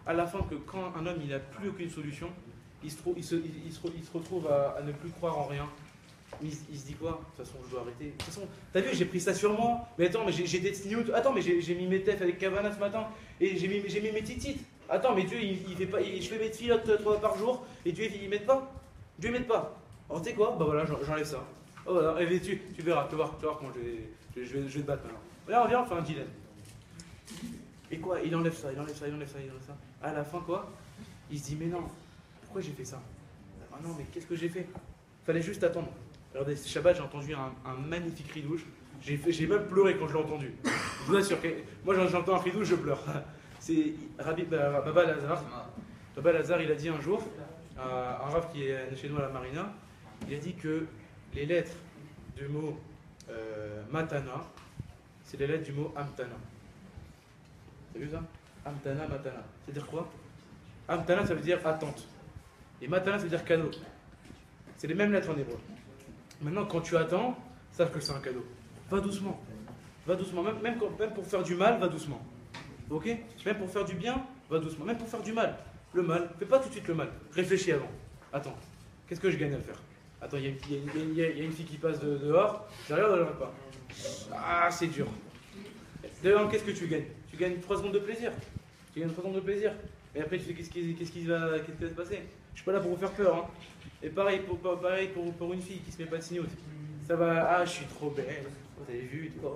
À la fin, que quand un homme, il n'a plus aucune solution, il se retrouve à ne plus croire en rien. Il se dit quoi? De toute façon, je dois arrêter. De toute façon, t'as vu, j'ai pris ça sur moi. Mais attends, mais j'ai des snoots. Attends, mais j'ai mis mes tefs avec Kavana ce matin. Et j'ai mis mes titites. Attends, mais Dieu, il fait pas. Je fais mes filottes 3 fois par jour. Et Dieu, il m'aide pas. Dieu, il m'aide pas. Alors, tu sais quoi? Bah voilà, j'enlève ça. Oh voilà, et tu verras, tu vas voir quand je vais te battre maintenant. Là, on fait un dilemme. Et quoi? Il enlève ça, il enlève ça, il enlève ça, il enlève ça. À la fin, quoi? Il se dit, mais non, pourquoi j'ai fait ça? Ah non, mais qu'est-ce que j'ai fait? Fallait juste attendre. Regardez, ce Shabbat, j'ai entendu un magnifique ridouche. J'ai même pleuré quand je l'ai entendu. Je vous assure que moi, j'entends un ridouche, je pleure. C'est Baba Lazar. Baba Lazar, il a dit un jour, un rave qui est chez nous à la Marina, il a dit que les lettres du mot matana, c'est les lettres du mot amtana. T'as vu ça? Amtana, matana. C'est-à-dire quoi? Amtana, ça veut dire attente. Et matana, ça veut dire cadeau. C'est les mêmes lettres en hébreu. Maintenant, quand tu attends, sache que c'est un cadeau. Va doucement. Va doucement. Même pour faire du mal, va doucement. Ok? Même pour faire du bien, va doucement. Même pour faire du mal. Le mal, fais pas tout de suite le mal. Réfléchis avant. Attends. Qu'est-ce que je gagne à le faire? Attends, il y a une fille qui passe dehors. Derrière, elle ne pas. Ah, c'est dur. D'ailleurs, qu'est-ce que tu gagnes? Tu gagnes 3 secondes de plaisir. Tu gagnes 3 secondes de plaisir. Et après, tu fais qu'est-ce qui va se passer? Je suis pas là pour vous faire peur. Hein. Et pareil pour une fille qui se met pas de signote. Ça va, ah je suis trop belle, vous avez vu, tout.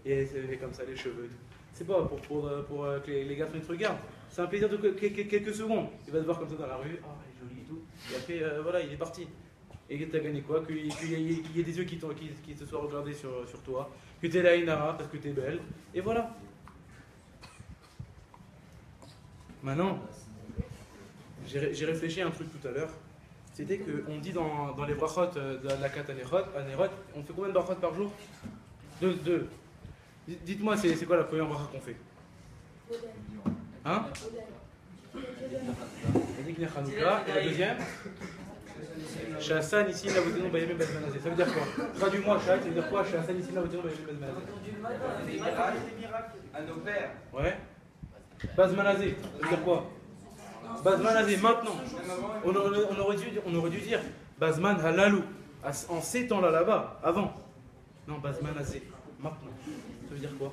Et c'est comme ça les cheveux. C'est pas pour que les gars te regardent. C'est un plaisir de quelques secondes. Il va te voir comme ça dans la rue, ah elle est jolie et tout. Et après voilà, il est parti. Et t'as gagné quoi? Qu'il y ait des yeux qui se soient regardés sur toi. Que t'es la Inara parce que t'es belle. Et voilà. Maintenant, j'ai réfléchi à un truc tout à l'heure. C'était qu'on dit dans les brachot de la Kat Anerot, on fait combien de brachot par jour? Deux. Dites-moi, c'est quoi la première bracha qu'on fait? Hein? La Chanukah. Et la deuxième? Shassan ici, la votenon bayamim bezmanazé. Ça veut dire quoi? Traduis-moi, Shah, ça veut dire quoi? Shassan ici, la votenon bayamim bezmanazé. Des miracles à nos pères. Ouais. Bazmanazé, ça veut dire quoi? Bazmanazé, maintenant. On aurait dû dire Bazman halalou, en ces temps-là, là-bas, avant. Non, Bazmanazé, maintenant. Ça veut dire quoi?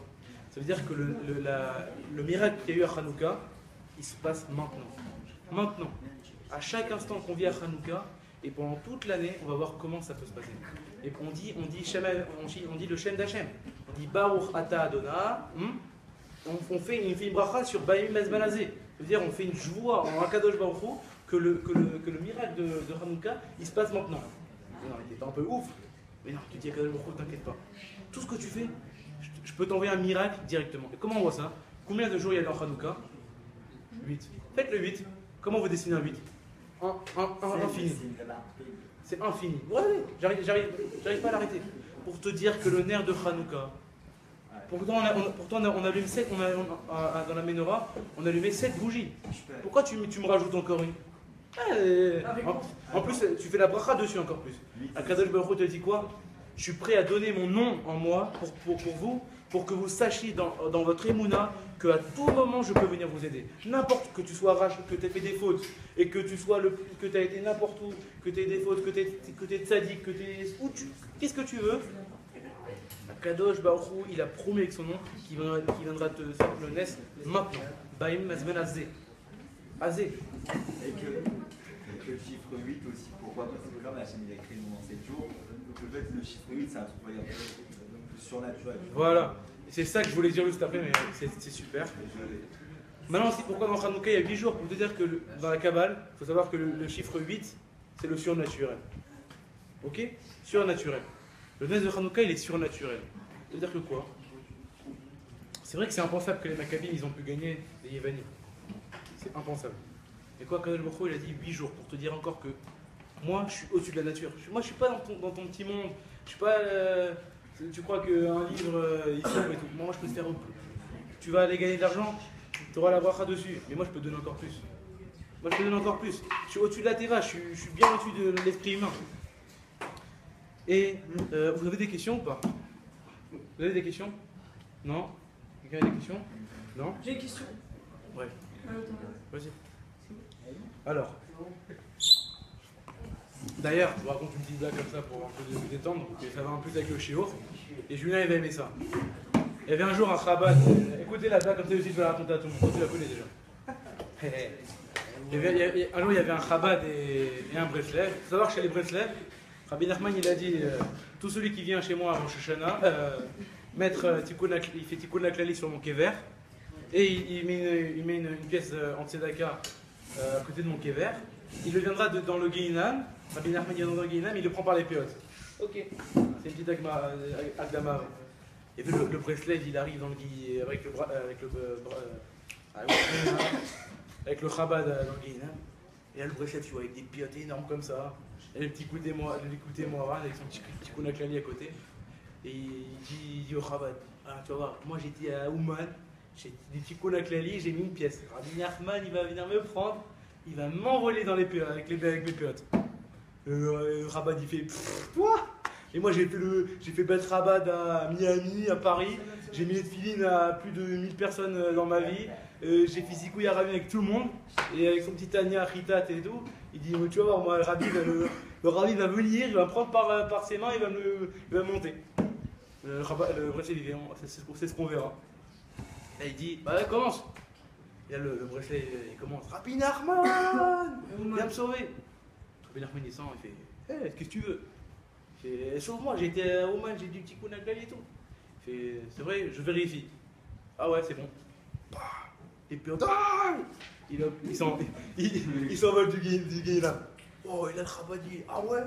Ça veut dire que le miracle qu'il y a eu à Hanouka, il se passe maintenant. Maintenant. À chaque instant qu'on vit à Hanouka, et pendant toute l'année, on va voir comment ça peut se passer. Et on dit le Shem d'Hachem. On dit Baruch Ata Adonai. On fait une bracha sur Baïm Mezbanazé. C'est-à-dire, on fait une joie en Akadosh Baruch Hu que le miracle de Hanouka, il se passe maintenant. Non, il était un peu ouf. Mais non, tu dis Akadosh Baruch Hu, t'inquiète pas. Tout ce que tu fais, je peux t'envoyer un miracle directement. Et comment on voit ça? Combien de jours il y a dans Hanouka? 8. Faites le 8. Comment vous dessinez un 8? Infini. C'est infini. Ouais, j'arrive pas à l'arrêter. Pour te dire que le nerf de Hanouka, pourtant on allume 7, dans la menorah, on allumait 7 bougies. Pourquoi tu me rajoutes encore une? En plus, tu fais la bracha dessus encore plus. Akadosh Baruch Hu te dit quoi? Je suis prêt à donner mon nom en moi pour vous, pour que vous sachiez dans votre émouna qu'à tout moment je peux venir vous aider. N'importe que tu sois rage, que tu aies fait des fautes, et que tu sois que tu as été n'importe où, que tu aies des fautes, que tu es tzaddik, que tu es. Qu'est-ce que tu veux? Kadosh Baruch Hu, il a promis avec son nom qu'il viendra te faire le nes maintenant. Baïm Mazben Azé. Azé. Et que le chiffre 8 aussi, pourquoi? Parce que l'homme, Hachem, il a créé le monde en 7 jours. Donc le fait, le chiffre 8, c'est un truc plus surnaturel. Voilà. C'est ça que je voulais dire juste après, mais c'est super. Maintenant aussi, pourquoi dans Hanouka il y a 8 jours? Pour te dire que dans la Kabbale, il faut savoir que le chiffre 8, c'est le surnaturel. Ok? Surnaturel. Le nes de Hanouka, il est surnaturel. C'est-à-dire que quoi? C'est vrai que c'est impensable que les Maccabim, ils ont pu gagner les Yévanim. C'est impensable. Et quoi, Kadosh Baruch Hu, il a dit 8 jours, pour te dire encore que moi, je suis au-dessus de la nature. Moi, je suis pas dans ton petit monde. Je suis pas... tu crois qu'un livre, il sauve et tout. Moi, je peux te faire... Tu vas aller gagner de l'argent, tu auras la bracha dessus. Mais moi, je peux te donner encore plus. Moi, je peux te donner encore plus. Je suis au-dessus de la Teva, je suis bien au-dessus de l'esprit humain. Et vous avez des questions ou pas? Vous avez des questions? Non? Quelqu'un a des questions? Non? J'ai une question. Ouais. Vas-y. Alors. D'ailleurs, je vous raconte une petite blague comme ça pour un peu vous détendre, et ça va un peu avec le shiur. Et Julien, il va aimer ça. Il y avait un jour un Chabad. Écoutez la blague comme ça aussi, je vais la raconter à tout le monde. Tu la connais déjà. Un jour, il y avait un Chabad et un Breslev. Il faut savoir que chez les Breslev, Rabbi Nachman, il a dit tout celui qui vient chez moi à Rosh Hashanah, il fait Tikkun Laklali sur mon kever, et il met une pièce en tzedaka à côté de mon kever. Il le viendra dans le Guéinam. Rabbi Nachman, il viendra dans le Guéinam, il le prend par les péotes. Ok, c'est une petite agdama. Et puis le Breslev, il arrive dans le Guéinam avec le Chabad dans le Guéinam. Et là, le Breslev, tu vois, avec des péotes énormes comme ça. Et le petit côté moi avec son petit Kunaklali à côté. Et il dit au Chabad, ah, tu vas voir, moi j'étais à Ouman, j'ai des petits Kunaklali, j'ai mis une pièce. Rabbi Nachman, il va venir me prendre, il va m'envoler dans les avec mes péotes. Le Chabad, il fait, toi? Et moi j'ai fait Bet Chabad à Miami, à Paris, j'ai mis les tefilines à plus de 1000 personnes dans ma vie. J'ai fait Zikouya Rabbi avec tout le monde, et avec son petit Tania, Ritat et tout. Il dit, tu vas voir, moi, le Rabbi va venir, il va me prendre par ses mains, il va me monter. Le Breslev, il dit, c'est ce qu'on verra. Et il dit, bah commence. Et là, le Breslev, il commence, Rabbi Nachman, viens me sauver. Rabbi Nachman, il descend, il fait, hey, qu'est-ce que tu veux? Il fait, sauve-moi, j'ai été à Oman, j'ai du petit coup d'Aglali et tout. Il fait, c'est vrai, je vérifie. Ah ouais, c'est bon. Et puis il s'envole du Guéinam. Oh, il a le Chabadi. Ah ouais.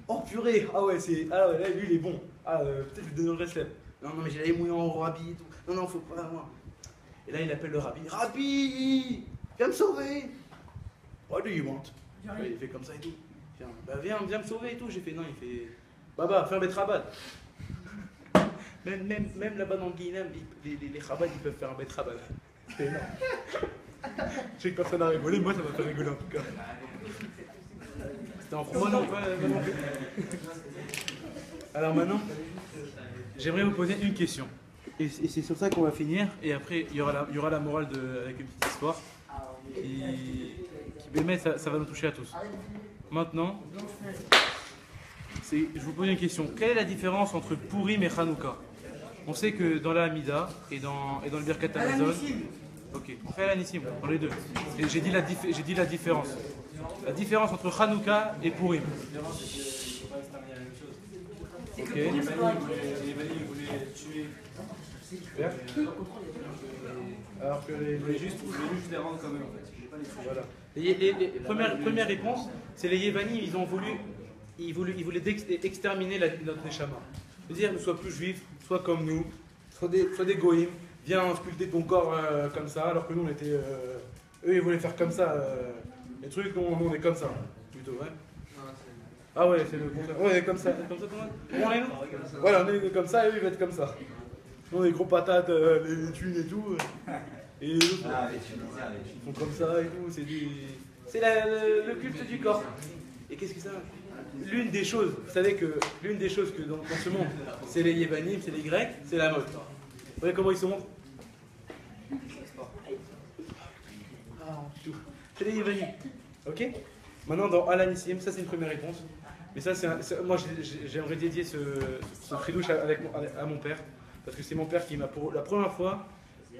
Oh purée. Ah ouais, ah ouais, là, lui il est bon. Ah, peut-être je vais donner le Breslev. Non, mais j'ai les mouillants au Rabbi et tout. Non, faut pas moi. Et là, il appelle le Rabbi. Rabbi, viens me sauver. What do you want? Il fait comme ça et tout. Viens me sauver et tout. J'ai fait non, il fait. Baba, fais un betrabat. Même là-bas dans le Guéinam, les Chabad, ils peuvent faire un betrabat. C'est énorme. Je sais que personne n'a rigolé, moi ça m'a fait rigoler en tout cas. C'était en français. Moi non, pas non plus. Alors maintenant, j'aimerais vous poser une question. Et c'est sur ça qu'on va finir. Et après, il y aura la morale avec une petite histoire. Qui bémet, ça va nous toucher à tous. Maintenant, je vous pose une question. Quelle est la différence entre Purim et Hanouka? On sait que dans la Hamida et dans le Birkat Hamazon, ok, on fait la Nissim, dans les deux. Et j'ai dit la différence. La différence entre Hanouka et Purim. La différence, c'est qu'il ne faut pas exterminer la même chose. Ok. Les Vanille voulaient tuer. Super. Alors que Ils voulaient juste les rendre comme eux en fait. Ils voulaient pas les tuer. voilà. Première réponse, c'est les Yévanim, ils voulaient exterminer notre Neshama. C'est-à-dire ne sois plus juif, sois comme nous, sois des goïms, viens sculpter ton corps comme ça, alors que nous on était. Eux ils voulaient faire comme ça les trucs, nous on est comme ça. Plutôt, ouais. Ah ouais, c'est le contraire. Ouais, comme ça Thomas. Comment on est nous Voilà, on est comme ça et eux ils vont être comme ça. Nous on est gros patates, les thunes et tout. Et les autres, Ah, les Tunisiens, les ils font comme ça et tout, c'est le culte du corps. Et qu'est-ce que ça L'une des choses, vous savez que l'une des choses que dans ce monde, c'est les Yévanim, c'est les Grecs, c'est la mode. Vous voyez comment ils se montrent c'est les Yévanim. Ok. Maintenant dans Alanissim, ça c'est une première réponse. Mais ça, moi j'aimerais dédier ce fridouche à mon père. Parce que c'est mon père qui m'a, pour la première fois,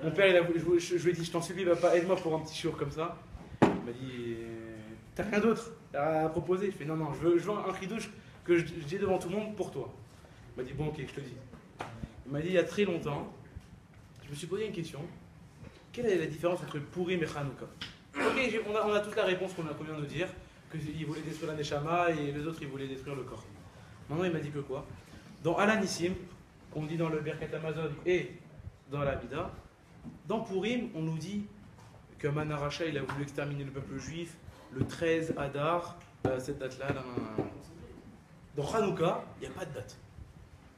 mon père, je lui ai dit, je t'en supplie, aide-moi pour un petit jour comme ça. Il m'a dit, t'as rien d'autre à proposer? Je fais, non, je veux un fridouche que je dis devant tout le monde pour toi. Il m'a dit, bon, ok, je te dis. Il m'a dit, il y a très longtemps, je me suis posé une question. Quelle est la différence entre Purim et Hanouka? Ok, on a toute la réponse qu'on vient de dire, qu'il voulait détruire la Neshama et les autres, ils voulaient détruire le corps. Maintenant, il m'a dit que quoi? Dans Alanissim, on dit dans le Birkat Amazon et dans la Mida, dans Purim, on nous dit que Manaracha, il a voulu exterminer le peuple juif le 13 Adar, cette date-là. Dans Hanouka, il n'y a pas de date.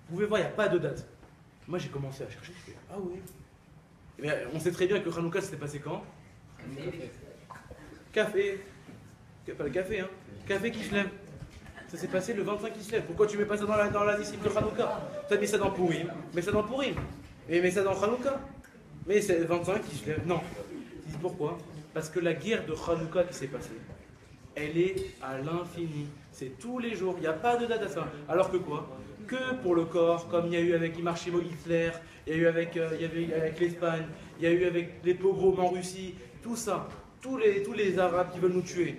Vous pouvez voir, il n'y a pas de date. Moi, j'ai commencé à chercher, je fais, ah oui. Mais on sait très bien que Hanouka, c'était passé quand? Café. Pas le café, hein. Café Kislev. Ça s'est passé le 25 Kislev. Pourquoi tu mets pas ça dans la discipline de Hanouka? Tu as mis ça dans Purim, mets ça dans Purim. Et mets ça dans Hanouka. Mais c'est le 25 Kislev. Non. Tu dis pourquoi? Parce que la guerre de Hanouka qui s'est passée, elle est à l'infini. C'est tous les jours. Il n'y a pas de date à ça. Alors que quoi? Que pour le corps, comme il y a eu avec Imarchimo Hitler, il y a eu avec l'Espagne, il y a eu avec les pogroms en Russie, tout ça. Tous les Arabes qui veulent nous tuer.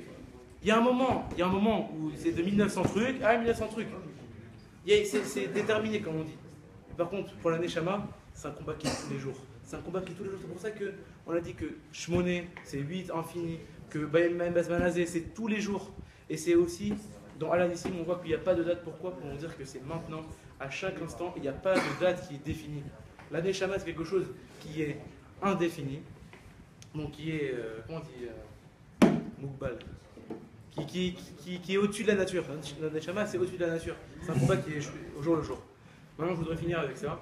Il y a un moment où c'est de 1900 trucs à 1900 trucs. C'est déterminé, comme on dit. Par contre, pour la Neshama, c'est un combat qui est tous les jours. C'est un combat qui est tous les jours. C'est pour ça qu'on a dit que Shmoné, c'est 8 infini, que Bayem Basmanazé, c'est tous les jours. Et c'est aussi, dans Alanissim, on voit qu'il n'y a pas de date. Pourquoi? Pour dire que c'est maintenant, à chaque instant, il n'y a pas de date qui est définie. La Neshama, c'est quelque chose qui est indéfini. Donc qui est, comment on dit, Moukbal. Qui est au-dessus de la nature. La Neshama, c'est au-dessus de la nature. C'est un combat qui est au jour le jour. Maintenant, je voudrais finir avec ça.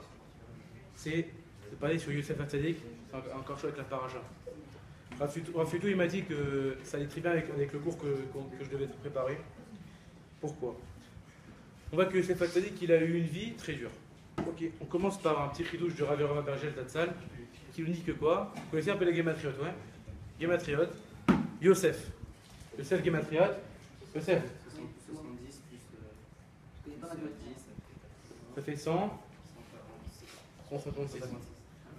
C'est de parler sur Youssef Hatzadik. C'est encore chaud avec la paracha. Rafutou, il m'a dit que ça allait très bien avec le cours que je devais préparer. Pourquoi? On voit que Youssef Hatzadik, il a eu une vie très dure. Ok, on commence par un petit chidouche de Rav Yeroma Bergel Tatzal qui nous dit que quoi? Vous connaissez un peu les Gématriot, ouais? Gématriot, Yosef. Yosef Gématriot, Yosef. 70 plus. Je connais pas la 10. Ça fait 100. 156.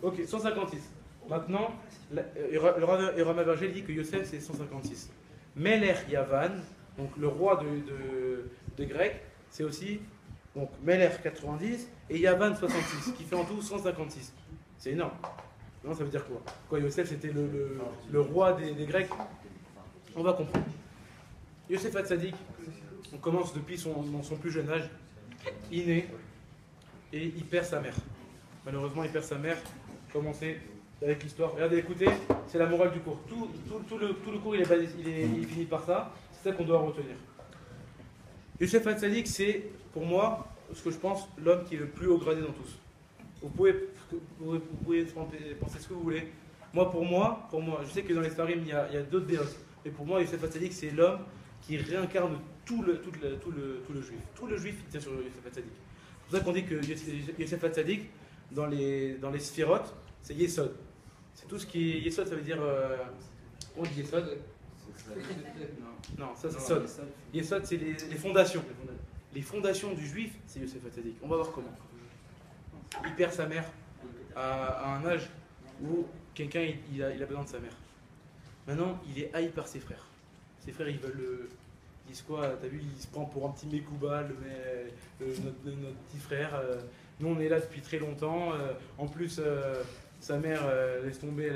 Ok, 156. Maintenant, le Rama Berger dit que Yosef c'est 156. Meler Yavan, donc le roi de Grec, c'est aussi donc Meler 90 et Yavan 66, qui fait en tout 156. C'est énorme. Non, ça veut dire quoi? Quoi, Yosef c'était le roi des Grecs? On va comprendre. Yosef Hatzadik, on commence depuis son plus jeune âge. Il naît et il perd sa mère. Malheureusement, il perd sa mère. Commencez avec l'histoire. Regardez, écoutez, c'est la morale du cours. Tout le cours, il finit par ça. C'est ça qu'on doit retenir. Yosef Hatzadik, c'est, pour moi, ce que je pense, l'homme qui est le plus haut gradé dans tous. Vous pouvez penser ce que vous voulez. Pour moi, je sais que dans les Sfarim, il y a d'autres déos. Mais pour moi, Yosef Hatzadik, c'est l'homme qui réincarne tout le juif. Tout le juif, il tient sur Yosef Hatzadik. C'est pour ça qu'on dit que Yosef Hatzadik, dans les sphirotes, c'est Yesod. C'est tout ce qui est Yesod, ça veut dire. On dit Yesod? Non, ça c'est Sod. Yesod, c'est les fondations. Les fondations du juif, c'est Yosef Hatzadik. On va voir comment. Il perd sa mère à un âge où quelqu'un il a besoin de sa mère. Maintenant, il est haï par ses frères. Ses frères, ils veulent ils disent quoi? T'as vu, il se prend pour un petit Mekouba, notre petit frère. Nous, on est là depuis très longtemps. En plus, sa mère, laisse tomber,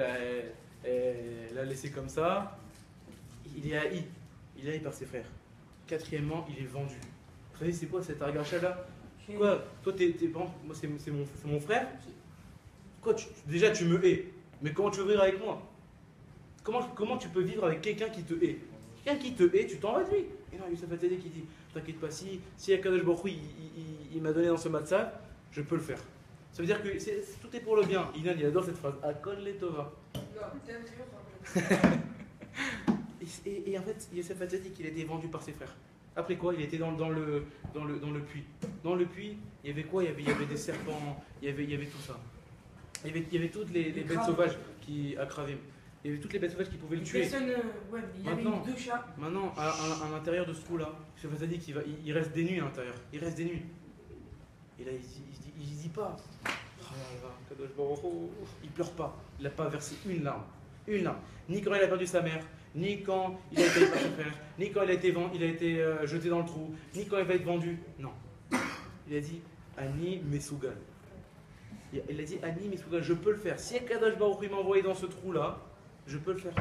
elle l'a laissé comme ça. Il est haï. Il est haï par ses frères. Quatrièmement, il est vendu. Vous savez, c'est quoi cette argacha-là? Quoi? Toi, moi, c'est mon frère. Quoi, déjà, tu me hais. Mais comment tu veux vivre avec moi? Comment tu peux vivre avec quelqu'un qui te hait? Quelqu'un qui te hait, tu t'en vas de lui. Et non, Youssef Atadi qui dit, t'inquiète pas, si Akadosh Baruch Hu, il m'a donné dans ce matza, je peux le faire. Ça veut dire que tout est pour le bien. Inan, il adore cette phrase. Akol letova. Non, t'aimes bien. Et en fait, Youssef Atadi qu'il a été vendu par ses frères. Après quoi, il était dans le puits. Dans le puits, il y avait quoi? Il y avait des serpents, il y avait tout ça. Il y avait toutes les bêtes sauvages à Kravim. Il y avait toutes les bêtes sauvages qui pouvaient le tuer. Personne, ouais, mais il y avait deux chats. Maintenant, à l'intérieur de ce trou-là, Youssef Atadi il reste des nuits à l'intérieur. Il reste des nuits. Et là, il dit pas. Oh là là, Kadosh Baruch Hu, il pleure pas. Il n'a pas versé une larme. Une larme. Ni quand il a perdu sa mère, ni quand il a été par son frère, ni quand il a été jeté dans le trou, ni quand il va être vendu. Non. Il a dit Ani Mesougal. Il a dit Ani Mesougal, je peux le faire. Si Kadosh Baruch Hu m'a envoyé dans ce trou-là, je peux le faire.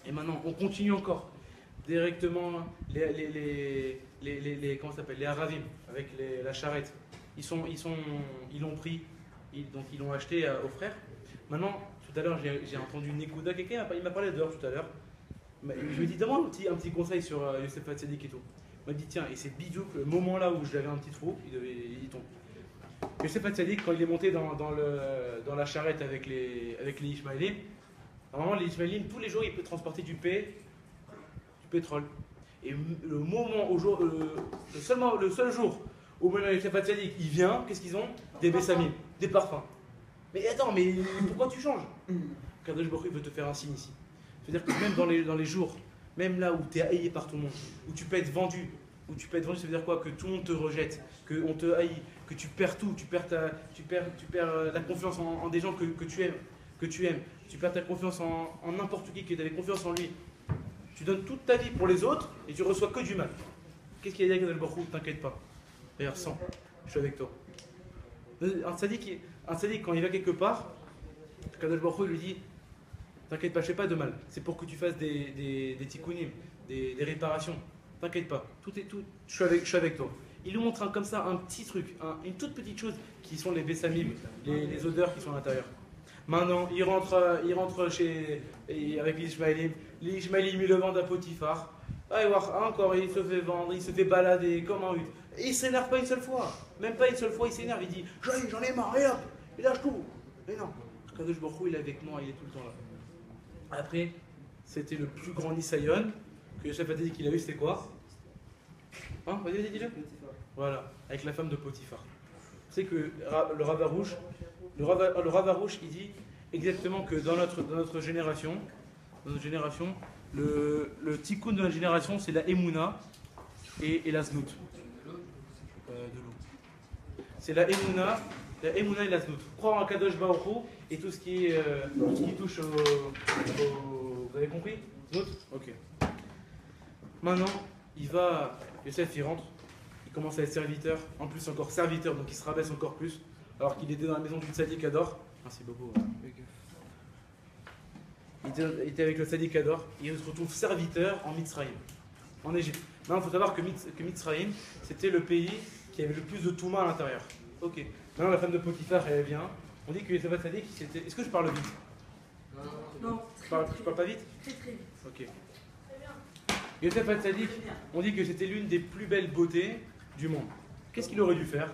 Et maintenant, on continue encore. Directement, comment ça s'appelle, les Aravim, avec la charrette. Ils l'ont pris, donc ils l'ont acheté aux frères. Maintenant, tout à l'heure, j'ai entendu Nekuda, quelqu'un il m'a parlé dehors tout à l'heure. Je lui ai dit, donne-moi un petit conseil sur Youssef Atzadik et tout. Il m'a dit, tiens, et c'est Bidouk, le moment là où j'avais un petit trou, il tombe. Youssef Atzadik, quand il est monté dans la charrette avec les Ishmaélim, normalement, les Ishmaélim, tous les jours, il peut transporter du pétrole. Et le moment, le seul jour où Youssef Atzadik, il vient, qu'est-ce qu'ils ont? Des bessamim, des parfums. Mais attends, mais pourquoi tu changes? Kadosh Baruch Hu veut te faire un signe ici. C'est-à-dire que même dans les jours, même là où tu es haï par tout le monde, où tu peux être vendu, ça veut dire quoi? Que tout le monde te rejette, qu'on te haït, que tu perds tout, tu perds la confiance en des gens que tu aimes, tu perds ta confiance en n'importe qui avais confiance en lui. Tu donnes toute ta vie pour les autres et tu reçois que du mal. Qu'est-ce qu'il y a dit à Kadosh Baruch Hu? T'inquiète pas. D'ailleurs, sans, je suis avec toi. Un sadique, quand il va quelque part, Kadosh Baruch Hu lui dit, t'inquiète pas, je fais pas de mal. C'est pour que tu fasses des tikkunim, des réparations. T'inquiète pas, je suis avec toi. Il lui montre comme ça un petit truc, une toute petite chose qui sont les bessamim, les odeurs qui sont à l'intérieur. Maintenant, il rentre avec l'Ishmaélim. L'Ishmaélim, il le vend à Potiphar. Allez voir, encore, il se fait vendre, il se fait balader comme un hutte. Et il s'énerve pas une seule fois. Même pas une seule fois, il s'énerve. Il dit, j'en ai marre, et hop, il lâche tout. Mais non, Kadosh Baruch Hu, il est avec moi, il est tout le temps là. Après, c'était le plus grand Nisayon que Youssef Atadi qu'il a eu, c'était quoi? Hein, vas-y, dis-le. Voilà, avec la femme de Potiphar. C'est que le Ravarouche, il dit exactement que dans notre génération, le tikkun de notre génération, c'est la Emouna et la Znout. De l'eau. C'est la Emouna et la Znout. Croire en Kadosh Baruch Hu et tout ce qui touche au. Vous avez compris? Znout? Ok. Maintenant, Youssef il rentre, il commence à être serviteur, en plus encore serviteur, donc il se rabaisse encore plus, alors qu'il était dans la maison du Tzadik Ador. Merci Bobo. Il était avec le Tzadik Ador, et il se retrouve serviteur en Mitzrayim, en Égypte. Maintenant, il faut savoir que Mitzrayim, c'était le pays qui avait le plus de Touma à l'intérieur. Ok. Maintenant, la femme de Potiphar, elle vient. On dit que Youssef Atzadik, c'était. Est-ce que je parle vite? Non. Je parle pas vite? Très très vite. Ok. Youssef Atzadik, on dit que c'était l'une des plus belles beautés du monde. Qu'est-ce qu'il aurait dû faire?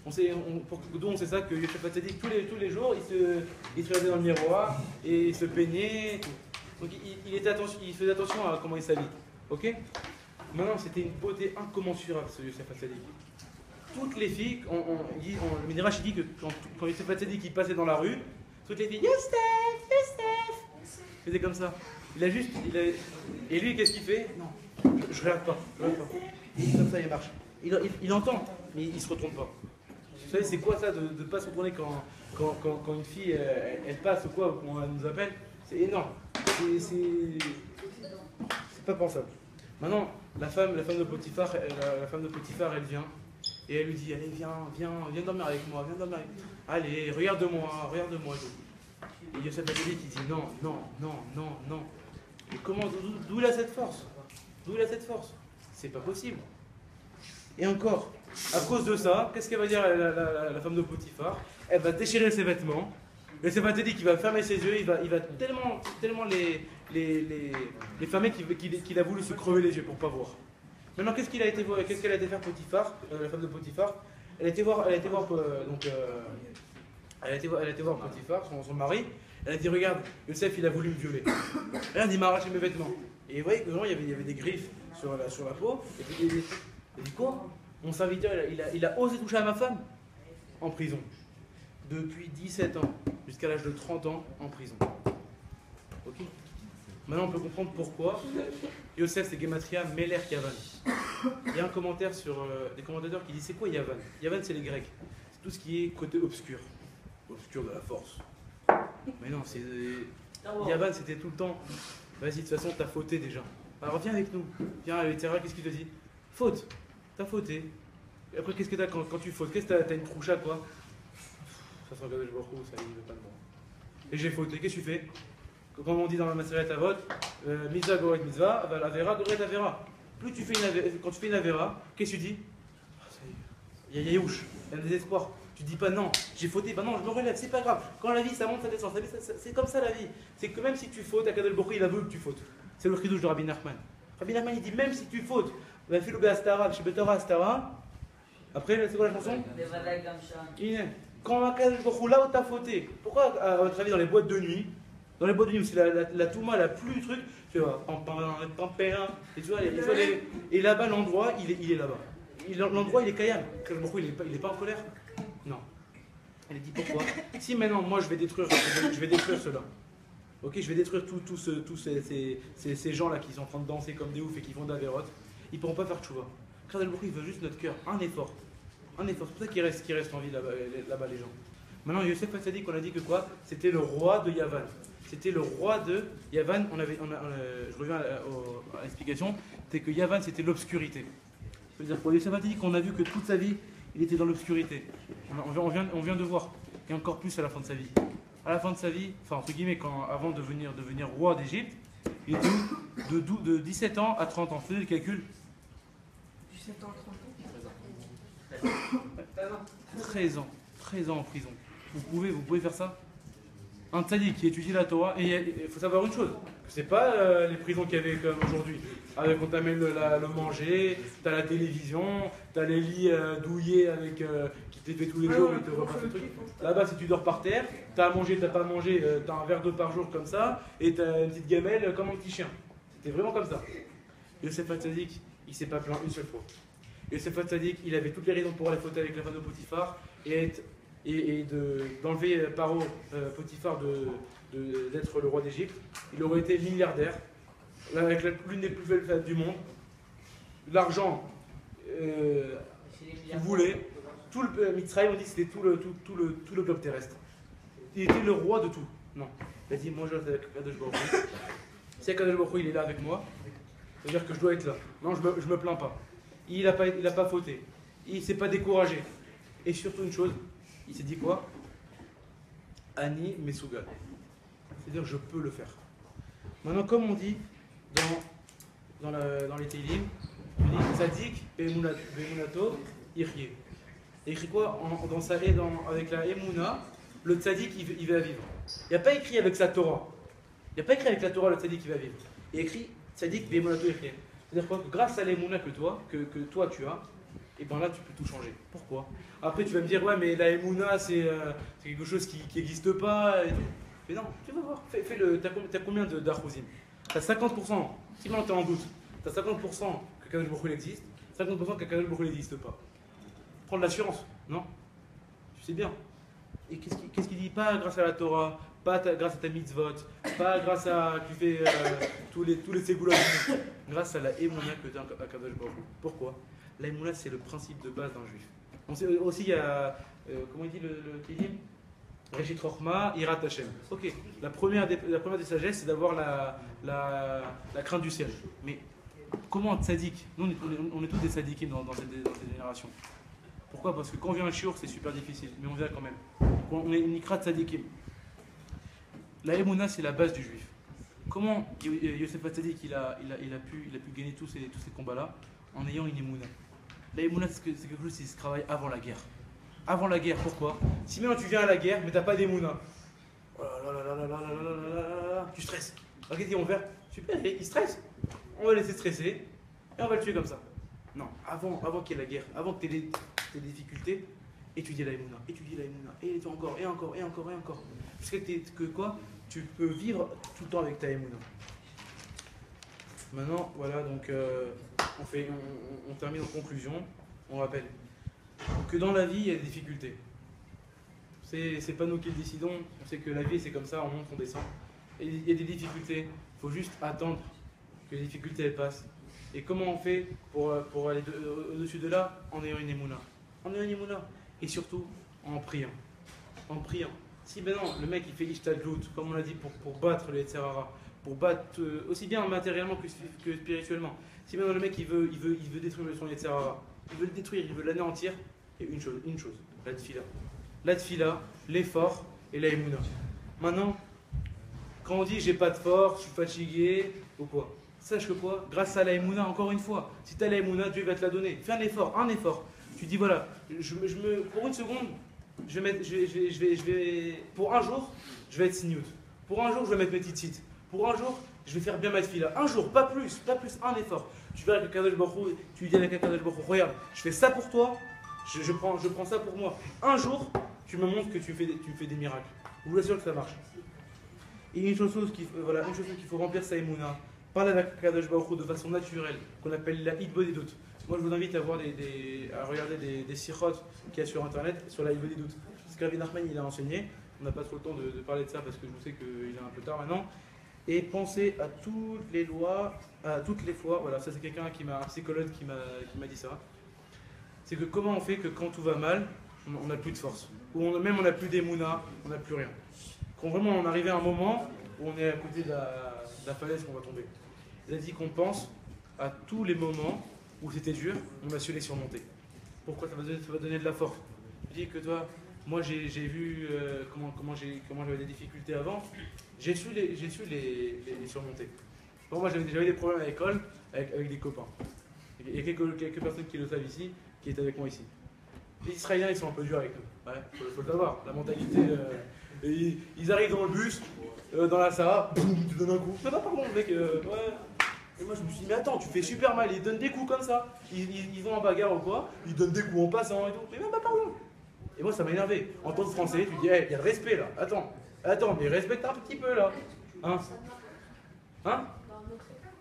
D'où on sait ça que Youssef Atzadik, tous les jours, il se regardait dans le miroir et il se peignait. Donc il faisait attention à comment il s'habille. Ok? Maintenant, c'était une beauté incommensurable, ce Youssef Atzadik. Toutes les filles, le Midrash dit que quand Youssef Atzadik passait dans la rue, toutes les filles, Youssef, faisait comme ça. Et lui, qu'est-ce qu'il fait? Non, je regarde pas. Comme ça, il marche. Il entend, mais il se retourne pas. Vous savez, c'est quoi ça de ne pas se retourner quand une fille, elle passe ou quoi, ou qu'on nous appelle? C'est énorme. C'est c'est pas pensable. Maintenant, la femme de Potiphar, elle vient et elle lui dit, allez, viens dormir avec moi, viens dormir avec moi. Allez, regarde-moi et tout. Et Yosef Hatzadik qui dit non. Et comment, d'où il a cette force? D'où il a cette force? C'est pas possible. Et encore, à cause de ça, qu'est-ce qu'elle va dire la femme de Potiphar? Elle va déchirer ses vêtements. Et Yosef Hatzadik qui va fermer ses yeux, il va tellement les fermer qu'il a voulu se crever les yeux pour pas voir. Maintenant, qu'est-ce qu'elle a été faire Potiphar, la femme de Potiphar? Elle a été voir Potiphar, son mari. Elle a dit, regarde, Yosef il a voulu me violer. Regarde, il m'a arraché mes vêtements. Et vous voyez que vraiment, il y avait des griffes sur la peau. Et puis elle dit quoi? Mon serviteur, il a osé toucher à ma femme en prison. Depuis 17 ans, jusqu'à l'âge de 30 ans, en prison. Ok? Maintenant, on peut comprendre pourquoi Yosef, c'est Gematria, Meler Yavan. Il y a un commentaire des commentateurs qui disent, c'est quoi Yavan? Yavan, c'est les Grecs. C'est tout ce qui est côté obscur. Obscur de la force. Mais non, Yavan, c'était tout le temps. Vas-y, de toute façon, t'as fauté déjà. Alors viens avec nous. Viens, etc. Qu'est-ce qu'il te dit? Faute. T'as fauté. Et après, qu'est-ce que t'as quand tu fautes? Qu'est-ce que t'as une troucha, quoi? Ça sent Kadosh Baruch Hu, ça il veut pas de moi. Et j'ai fauté. Qu'est-ce que tu fais? Comme on dit dans la Maseret Avot, Mitzvah Goret Mitzvah, Avera Goret Avera. Quand tu fais une Avera, qu'est-ce que tu dis? Il y a Yaouch, il y a un désespoir. Tu dis pas non, j'ai fauté, bah non, je me relève, c'est pas grave. Quand la vie ça monte, ça descend, c'est comme ça la vie. C'est que même si tu fautes, Akadosh Baruch Hu, il a voulu que tu fautes. C'est le chidouche de Rabbi Nachman. Rabbi Nachman il dit même si tu fautes, après c'est quoi la chanson? Quand Akadosh Baruch Hu, là où t'as fauté, pourquoi à votre avis dans les boîtes de nuit où c'est la touma la plus truc, tu vois, et tu vois, et là-bas l'endroit il est là-bas. L'endroit il est kayam. Akadosh Baruch Hu, il est pas en colère? Non. Elle dit pourquoi? Si maintenant moi je vais détruire cela, ok, je vais détruire tous ces gens là qui sont en train de danser comme des oufs et qui font d'Averot, ils pourront pas faire tchouva. Akadosh Baruch Hu, il veut juste notre cœur, un effort. C'est pour ça qu'il reste en vie là-bas les gens. Maintenant Yosef Hatzadik, on a dit que quoi? C'était le roi de Yavan. C'était le roi de Yavan. Je reviens à l'explication. C'est que Yavan c'était l'obscurité. C'est-à-dire pour Yosef Hatzadik, on a vu que toute sa vie il était dans l'obscurité. On vient de voir. Et encore plus à la fin de sa vie. À la fin de sa vie, enfin entre guillemets, avant de devenir roi d'Égypte, il était de 17 ans à 30 ans. Faisez le calcul. 17 ans, 30 ans. 13 ans en prison. Vous pouvez faire ça? Un tzaddik qui étudie la Torah, et il faut savoir une chose, que c'est pas les prisons qu'il y avait comme aujourd'hui, avec on t'amène le manger, t'as la télévision, t'as les lits douillés avec qui t'es fait tous les jours et te repassent le truc. Là-bas, si tu dors par terre, t'as à manger, t'as pas à manger, t'as un verre d'eau par jour comme ça, et t'as une petite gamelle comme un petit chien. C'était vraiment comme ça. Yosef Hatzadik, il s'est pas plaint une seule fois. Yosef Hatzadik, il avait toutes les raisons pour aller fauter avec la femme de Potiphar et d'enlever Paro Potiphar d'être le roi d'Égypte. Il aurait été milliardaire, avec l'une des plus belles fêtes du monde. L'argent qu'il voulait, tout le Mitzrayim, on dit que c'était tout le globe terrestre. Il était le roi de tout. Non. Il a dit, moi je reste avec Kadosh Baruch Hu. Si Kadosh Baruch Hu il est là avec moi, ça veut dire que je dois être là. Non, je me plains pas. Il n'a pas fauté. Il ne s'est pas découragé. Et surtout une chose, il s'est dit quoi? Ani Mesougal. C'est-à-dire je peux le faire. Maintenant, comme on dit dans les Teilim, on dit Tzadik Be'emunato Ichye. Et écrit quoi avec la Emouna, le Tzadik il va vivre. Il n'y a pas écrit avec sa Torah. Il n'y a pas écrit avec la Torah le Tzadik il va vivre. Il y a écrit Tzadik Be'emunato Ichye. C'est-à-dire quoi? Grâce à l'Emouna que toi tu as, et bien là tu peux tout changer. Pourquoi? Après tu vas me dire ouais mais la Emouna c'est quelque chose qui n'existe pas. Mais non, tu vas voir. T'as combien d'Archouzim? T'as 50%. Si maintenant t'es en doute, t'as 50% que Kadosh Baruch Hu existe, 50% que Kadosh Baruch Hu n'existe pas. Prends de l'assurance, non? Tu sais bien. Et qu'est-ce qu'il dit? Pas grâce à la Torah, pas grâce à ta mitzvot, pas grâce à tu fais tous les ségoulas, grâce à la émouna que tu as à Kadosh Baruch Hu. Pourquoi? La émouna c'est le principe de base d'un juif. On sait aussi il y a comment il dit le Kélim? Reshit Chochma, Irat Hashem. Ok, la première des sagesses, c'est d'avoir la crainte du ciel. Mais comment tzaddik? Nous, on est tous des tzaddikim dans cette génération. Pourquoi? Parce que quand on vient à Shiur, c'est super difficile, mais on vient quand même. On est une ikra tzaddikim. La Emouna, c'est la base du juif. Comment Yosef Hatzadik il a pu gagner tous ces combats-là en ayant une Emouna? La Emouna, c'est quelque chose qui se travaille avant la guerre. Avant la guerre, pourquoi? Si maintenant tu viens à la guerre, mais tu n'as pas d'Emouna, oh tu stresses. Qu'est-ce qu'ils vont faire? Super, ils stressent. On va le laisser stresser et on va le tuer comme ça. Non, avant qu'il y ait la guerre, avant que tu aies des difficultés, étudie la Emouna, et encore, et encore, et encore, et encore. Jusqu'à que quoi? Tu peux vivre tout le temps avec ta Emouna. Maintenant, voilà, donc on termine en conclusion. On rappelle que dans la vie, il y a des difficultés. C'est pas nous qui le décidons, on sait que la vie c'est comme ça, on monte, on descend. Et il y a des difficultés, il faut juste attendre que les difficultés elles passent. Et comment on fait pour aller au-dessus de là? En ayant une Emouna. En ayant une Emouna. Et surtout, en priant. En priant. Si maintenant le mec il fait Ishtadlout, comme on l'a dit, pour battre le Yetzer Hara, pour battre aussi bien matériellement que spirituellement. Si maintenant le mec il veut détruire son Yetzer Hara, il veut le détruire, il veut l'anéantir, il y a une chose, la tfila. La tfila, l'effort et la Emouna. Maintenant, quand on dit j'ai pas de force, je suis fatigué, ou quoi, sache que quoi, grâce à la Emouna, encore une fois, si tu as la Emouna, Dieu va te la donner. Fais un effort. Tu dis voilà, pour une seconde, pour un jour, je vais être signout. Pour un jour, je vais mettre mes tzitzit. Pour un jour, je vais faire bien ma tfila. Un jour, pas plus, un effort. Tu verras avec Kadosh Baruch Hu, tu lui dis avec Kadosh Baruch Hu, regarde, je fais ça pour toi, je prends ça pour moi. Un jour, tu me montres que tu fais des miracles. Je vous assure que ça marche. Et une chose qu'il faut remplir sa Emouna, parler avec Kadosh Baruch Hu de façon naturelle, qu'on appelle la Hitbodedut. Moi, je vous invite à regarder des sirotes qu'il y a sur internet sur la Hitbodedut. Ce que Rabbi Nachman il a enseigné. On n'a pas trop le temps de parler de ça parce que je sais qu'il est un peu tard maintenant. Et pensez à toutes les lois, à toutes les fois. Voilà, ça c'est un psychologue qui m'a dit ça. C'est que comment on fait que quand tout va mal, on n'a plus de force, ou on n'a plus d'émouna, on n'a plus rien. Quand vraiment on arrive à un moment où on est à côté de la falaise qu'on va tomber. Il a dit qu'on pense à tous les moments où c'était dur, on a su les surmonter. Pourquoi? Ça va donner de la force. Je dis que toi, moi j'ai vu comment j'avais des difficultés avant, j'ai su les surmonter. Bon, moi j'avais des problèmes à l'école avec des copains. Il y a quelques personnes qui le savent ici, qui étaient avec moi ici. Les Israéliens ils sont un peu durs avec nous, ouais, faut le savoir, la mentalité. Ils arrivent dans le bus, dans la Sahara, boum, tu donnes un coup. Non, pardon, mec, ouais. Et moi je me suis dit, mais attends, tu fais super mal, ils donnent des coups comme ça. Ils vont en bagarre ou quoi, ils donnent des coups en passant et tout. Mais même pas pardon. Et moi ça m'a énervé. En tant que français, tu dis, hey, il y a le respect là. Attends, mais respecte un petit peu là. Hein?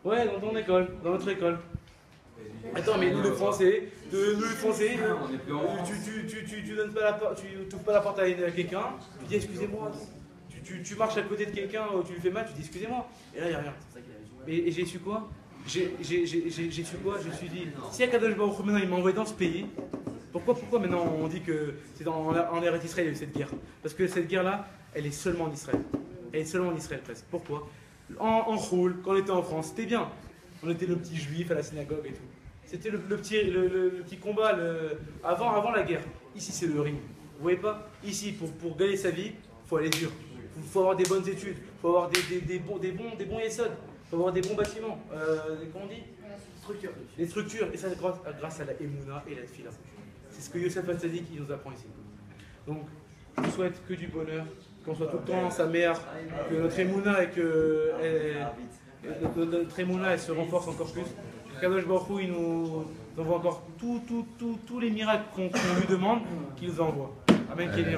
Ouais, dans ton école, dans notre école. Attends, mais nous, le français, tu donnes pas la porte, tu t'ouvres pas la porte à quelqu'un, tu dis excusez-moi. Tu marches à côté de quelqu'un, tu lui fais mal, tu dis excusez-moi. Et là, il n'y a rien. Et j'ai su quoi? J'ai su quoi? Je me suis dit, si Akadosh Baruch Hu maintenant il m'a envoyé dans ce pays, pourquoi maintenant on dit que c'est en Eretz Israël il y a eu cette guerre? Parce que cette guerre-là, elle est seulement en Israël. Elle est seulement en Israël presque. Pourquoi? En Choul, quand on était en France, c'était bien. On était le petit juif à la synagogue et tout. C'était le petit combat avant la guerre. Ici, c'est le ring. Vous voyez pas? Ici, pour gagner sa vie, il faut aller dur. Il faut avoir des bonnes études. Il faut avoir des bons yesod. Il faut avoir des bons bâtiments. Comment on dit? Les structures. Et ça, grâce à la Emouna et la Tfila. C'est ce que Yosef Hatzadik nous apprend ici. Donc, je vous souhaite que du bonheur, qu'on soit tout le temps sa mère, que notre Emouna notre Emouna elle se renforce encore plus. Kadosh Baruch Hu, il nous envoie encore tous les miracles qu'on lui demande, qu'il nous envoie. Amen.